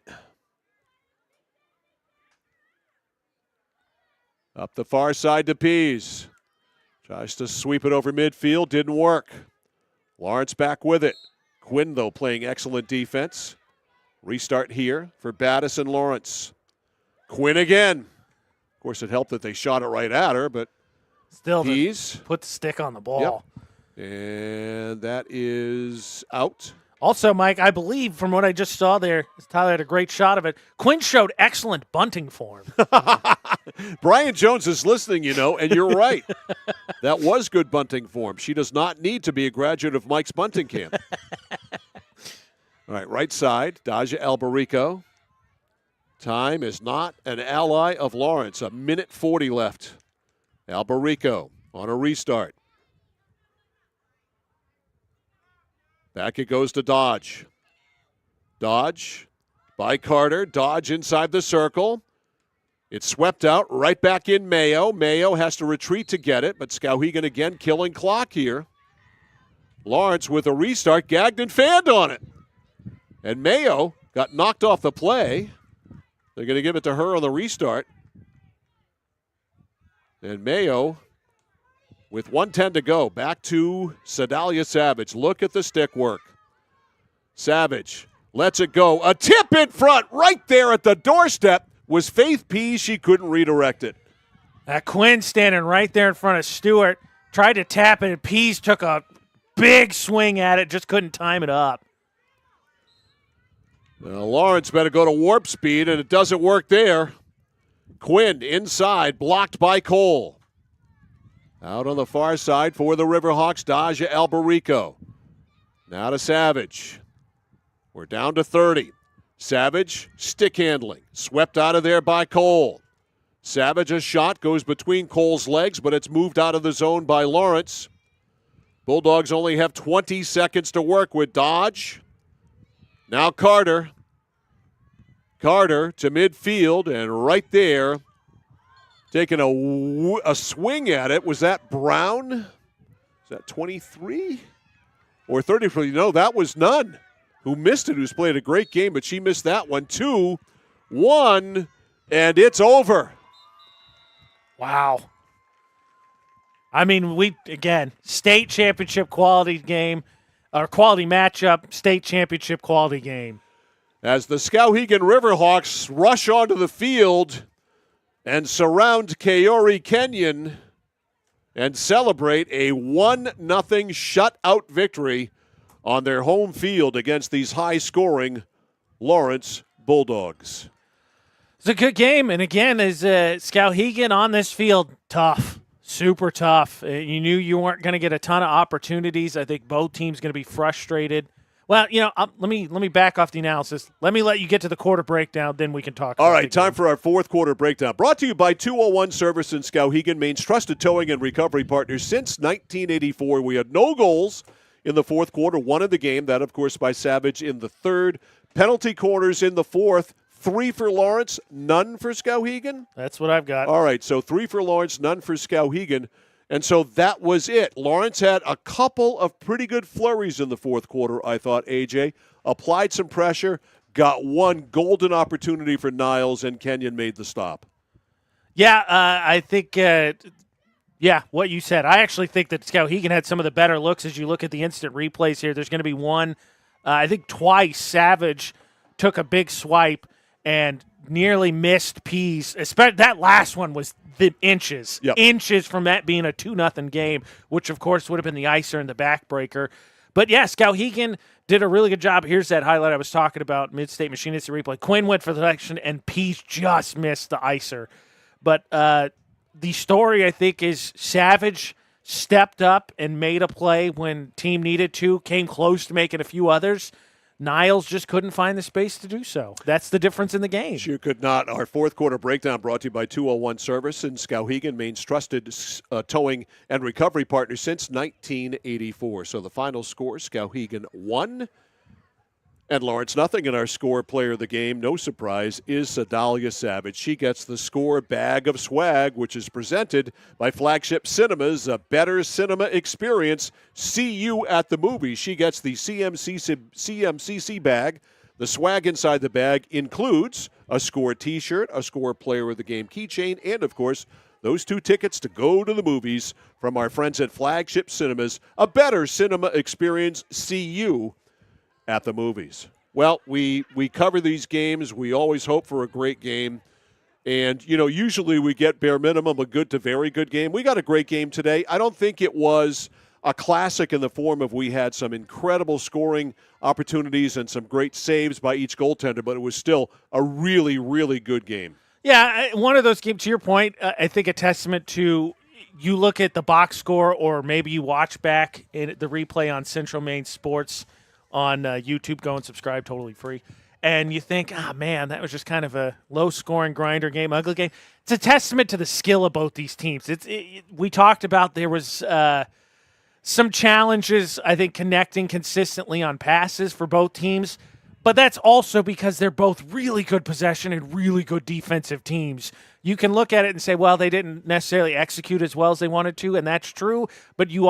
Up the far side to Pease. Tries to sweep it over midfield, didn't work. Lawrence back with it. Quinn, though, playing excellent defense. Restart here for Battis and Lawrence. Quinn again. Of course, it helped that they shot it right at her, but still Pease put the stick on the ball. Yep. And that is out. Also, Mike, I believe from what I just saw there, Tyler had a great shot of it. Quinn showed excellent bunting form. Brian Jones is listening, you know, and you're right. That was good bunting form. She does not need to be a graduate of Mike's bunting camp. All right side, Daja Albarico. Time is not an ally of Lawrence. 1:40 left. Albarico on a restart. Back it goes to Dodge. Dodge by Carter. Dodge inside the circle. It's swept out, right back in Mayo. Mayo has to retreat to get it, but Skowhegan again killing clock here. Lawrence with a restart, gagged and fanned on it. And Mayo got knocked off the play. They're going to give it to her on the restart. And Mayo, with 1:10 to go, back to Sedalia Savage. Look at the stick work. Savage lets it go. A tip in front, right there at the doorstep, was Faith Pease. She couldn't redirect it. Quinn standing right there in front of Stewart. Tried to tap it, and Pease took a big swing at it, just couldn't time it up. Lawrence better go to warp speed, and it doesn't work there. Quinn inside, blocked by Cole. Out on the far side for the Riverhawks, Daja Albarico. Now to Savage. We're down to 30. Savage, stick handling. Swept out of there by Cole. Savage, a shot, goes between Cole's legs, but it's moved out of the zone by Lawrence. Bulldogs only have 20 seconds to work with Dodge. Now Carter. Carter to midfield, and right there, taking a swing at it. Was that Brown? Is that 23 or 33? No, that was Nunn who missed it, who's played a great game, but she missed that one. 2-1, and it's over. Wow. I mean, state championship quality game, or quality matchup, state championship quality game. As the Skowhegan Riverhawks rush onto the field and surround Kaori Kenyon and celebrate a 1-0 shutout victory on their home field against these high-scoring Lawrence Bulldogs. It's a good game, and again, as Skowhegan on this field, tough, super tough. You knew you weren't going to get a ton of opportunities. I think both teams going to be frustrated. Well, let me back off the analysis. Let me let you get to the quarter breakdown, then we can talk. All right, time for our fourth quarter breakdown. Brought to you by 201 Service in Skowhegan, Maine's trusted towing and recovery partner since 1984. We had no goals in the fourth quarter, one in the game. That, of course, by Savage in the third. Penalty corners in the fourth. 3 for Lawrence, none for Skowhegan? That's what I've got. All right, so 3 for Lawrence, none for Skowhegan. And so that was it. Lawrence had a couple of pretty good flurries in the fourth quarter, I thought, AJ. Applied some pressure, got one golden opportunity for Niles, and Kenyon made the stop. Yeah, I think, what you said. I actually think that Skowhegan had some of the better looks as you look at the instant replays here. There's going to be one, I think twice, Savage took a big swipe and nearly missed Pease. That last one was the inches. Yep. Inches from that being a 2-0 game, which, of course, would have been the icer and the backbreaker. But, yeah, Skowhegan did a really good job. Here's that highlight I was talking about, Mid-State Machine Instant Replay. Quinn went for the direction, and Pease just missed the icer. But the story, I think, is Savage stepped up and made a play when team needed to, came close to making a few others. Niles just couldn't find the space to do so. That's the difference in the game. Sure could not. Our fourth quarter breakdown brought to you by 201 Service in Skowhegan, Maine's trusted towing and recovery partner since 1984. So the final score, Skowhegan 1 and Lawrence nothing. And our score player of the game, no surprise, is Sedalia Savage. She gets the score bag of swag, which is presented by Flagship Cinemas, a better cinema experience. See you at the movies. She gets the CMCC bag. The swag inside the bag includes a score T-shirt, a score player of the game keychain, and, of course, those 2 tickets to go to the movies from our friends at Flagship Cinemas. A better cinema experience. See you at the movies. Well, we cover these games. We always hope for a great game. And, usually we get bare minimum, a good to very good game. We got a great game today. I don't think it was a classic in the form of we had some incredible scoring opportunities and some great saves by each goaltender, but it was still a really, really good game. Yeah, one of those games, to your point, I think a testament to you look at the box score or maybe you watch back in the replay on Central Maine Sports on YouTube. Go and subscribe, totally free. And you think, man, that was just kind of a low-scoring grinder game, ugly game. It's a testament to the skill of both these teams. We talked about there was some challenges, I think, connecting consistently on passes for both teams. But that's also because they're both really good possession and really good defensive teams. You can look at it and say, well, they didn't necessarily execute as well as they wanted to, and that's true. But you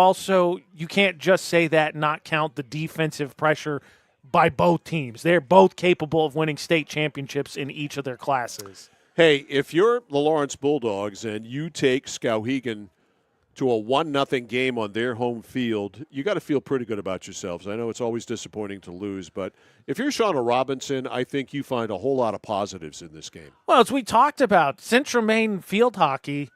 can't just say that and not count the defensive pressure by both teams. They're both capable of winning state championships in each of their classes. Hey, if you're the Lawrence Bulldogs and you take Skowhegan to a 1-0 game on their home field, you got to feel pretty good about yourselves. I know it's always disappointing to lose, but if you're Shauna Robinson, I think you find a whole lot of positives in this game. Well, as we talked about, Central Maine field hockey,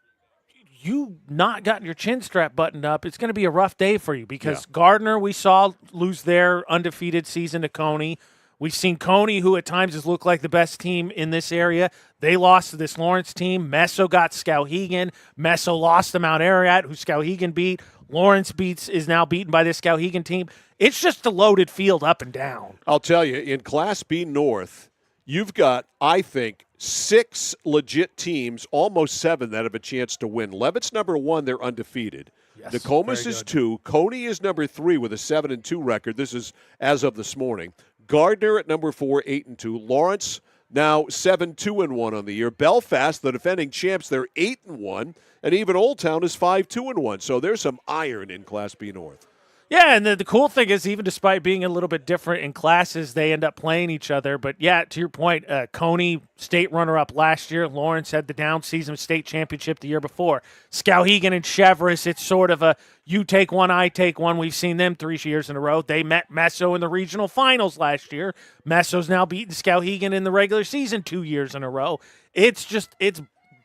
you not gotten your chin strap buttoned up, it's going to be a rough day for you because Gardner, we saw lose their undefeated season to Coney. We've seen Coney, who at times has looked like the best team in this area. They lost to this Lawrence team. Meso got Skowhegan. Meso lost to Mount Ararat, who Skowhegan beat. Lawrence is now beaten by this Skowhegan team. It's just a loaded field up and down. I'll tell you, in Class B North, you've got, I think, 6 legit teams, almost 7, that have a chance to win. Levitt's number 1, they're undefeated. Yes, Nokomis very is good. 2. Coney is number 3 with a 7-2 record. This is as of this morning. Gardner at number 4, 8-2. Lawrence now 7-2-1 on the year. Belfast, the defending champs, they're 8-1, and even Old Town is 5-2-1. So there's some iron in Class B North. Yeah, and the cool thing is, even despite being a little bit different in classes, they end up playing each other. But yeah, to your point, Coney, state runner-up last year. Lawrence had the down season state championship the year before. Skowhegan and Cheverus, it's sort of a you take one, I take one. We've seen them 3 years in a row. They met Meso in the regional finals last year. Meso's now beaten Skowhegan in the regular season 2 years in a row. It's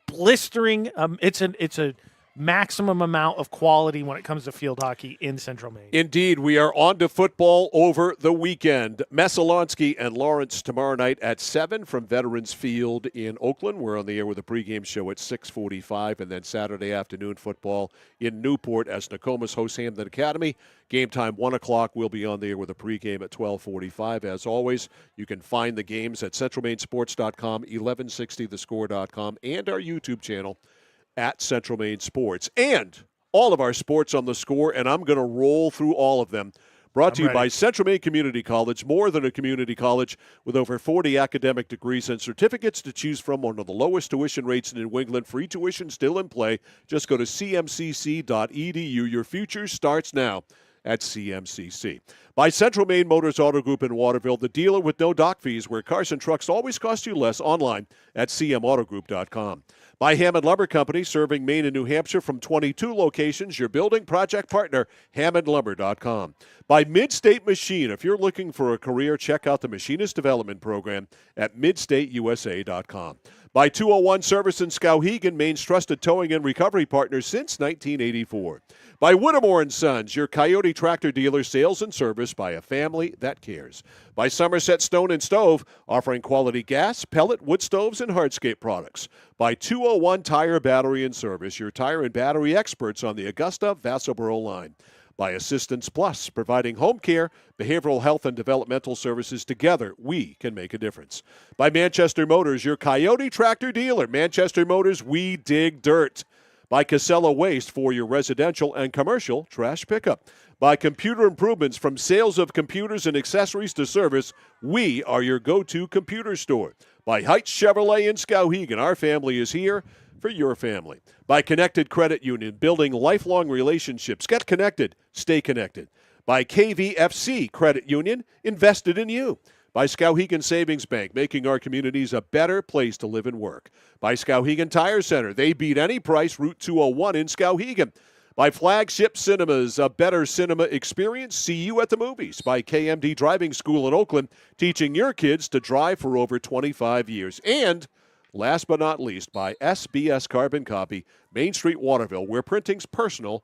blistering. It's a maximum amount of quality when it comes to field hockey in Central Maine. Indeed, we are on to football over the weekend. Mesolonsky and Lawrence tomorrow night at 7 from Veterans Field in Oakland. We're on the air with a pregame show at 6:45, and then Saturday afternoon football in Newport as Nokomis hosts Hamden Academy. Game time 1 o'clock. We'll be on the air with a pregame at 12:45. As always, you can find the games at centralmainsports.com, 1160thescore.com, and our YouTube channel at Central Maine Sports. And all of our sports on the score, and I'm going to roll through all of them. Brought to you by Central Maine Community College, more than a community college, with over 40 academic degrees and certificates to choose from. One of the lowest tuition rates in New England. Free tuition still in play. Just go to cmcc.edu. Your future starts now at CMCC. By Central Maine Motors Auto Group in Waterville, the dealer with no dock fees, where cars and trucks always cost you less, online at cmautogroup.com. By Hammond Lumber Company, serving Maine and New Hampshire from 22 locations, your building project partner, hammondlumber.com. By Midstate Machine, if you're looking for a career, check out the Machinist Development Program at midstateusa.com. By 201 Service in Skowhegan, Maine's trusted towing and recovery partner since 1984. By Whittemore & Sons, your Coyote tractor dealer, sales and service by a family that cares. By Somerset Stone & Stove, offering quality gas, pellet, wood stoves, and hardscape products. By 201 Tire, Battery, and Service, your tire and battery experts on the Augusta-Vassalboro line. By Assistance Plus, providing home care, behavioral health, and developmental services. Together, we can make a difference. By Manchester Motors, your Coyote tractor dealer. Manchester Motors, we dig dirt. By Casella Waste, for your residential and commercial trash pickup. By Computer Improvements, from sales of computers and accessories to service, we are your go-to computer store. By Heights Chevrolet in Skowhegan, our family is here for your family. By Connected Credit Union, building lifelong relationships. Get connected, stay connected. By KVFC Credit Union, invested in you. By Skowhegan Savings Bank, making our communities a better place to live and work. By Skowhegan Tire Center, they beat any price, Route 201 in Skowhegan. By Flagship Cinemas, a better cinema experience. See you at the movies. By KMD Driving School in Oakland, teaching your kids to drive for over 25 years. And last but not least, by SBS Carbon Copy, Main Street, Waterville, where printing's personal,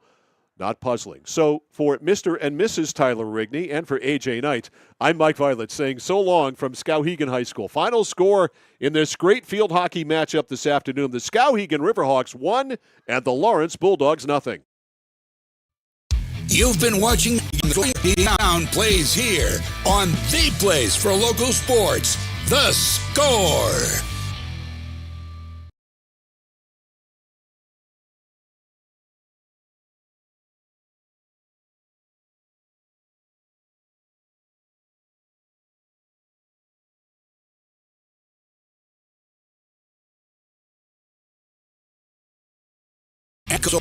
not puzzling. So for Mr. and Mrs. Tyler Rigney and for AJ Knight, I'm Mike Violet saying so long from Skowhegan High School. Final score in this great field hockey matchup this afternoon. The Skowhegan Riverhawks 1 and the Lawrence Bulldogs 0. You've been watching The Town Plays here on the place for local sports, The Score.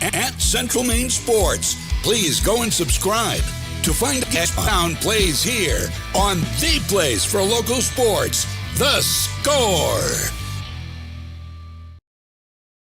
At Central Maine Sports, please go and subscribe to find The Town Plays here on the place for local sports, The Score.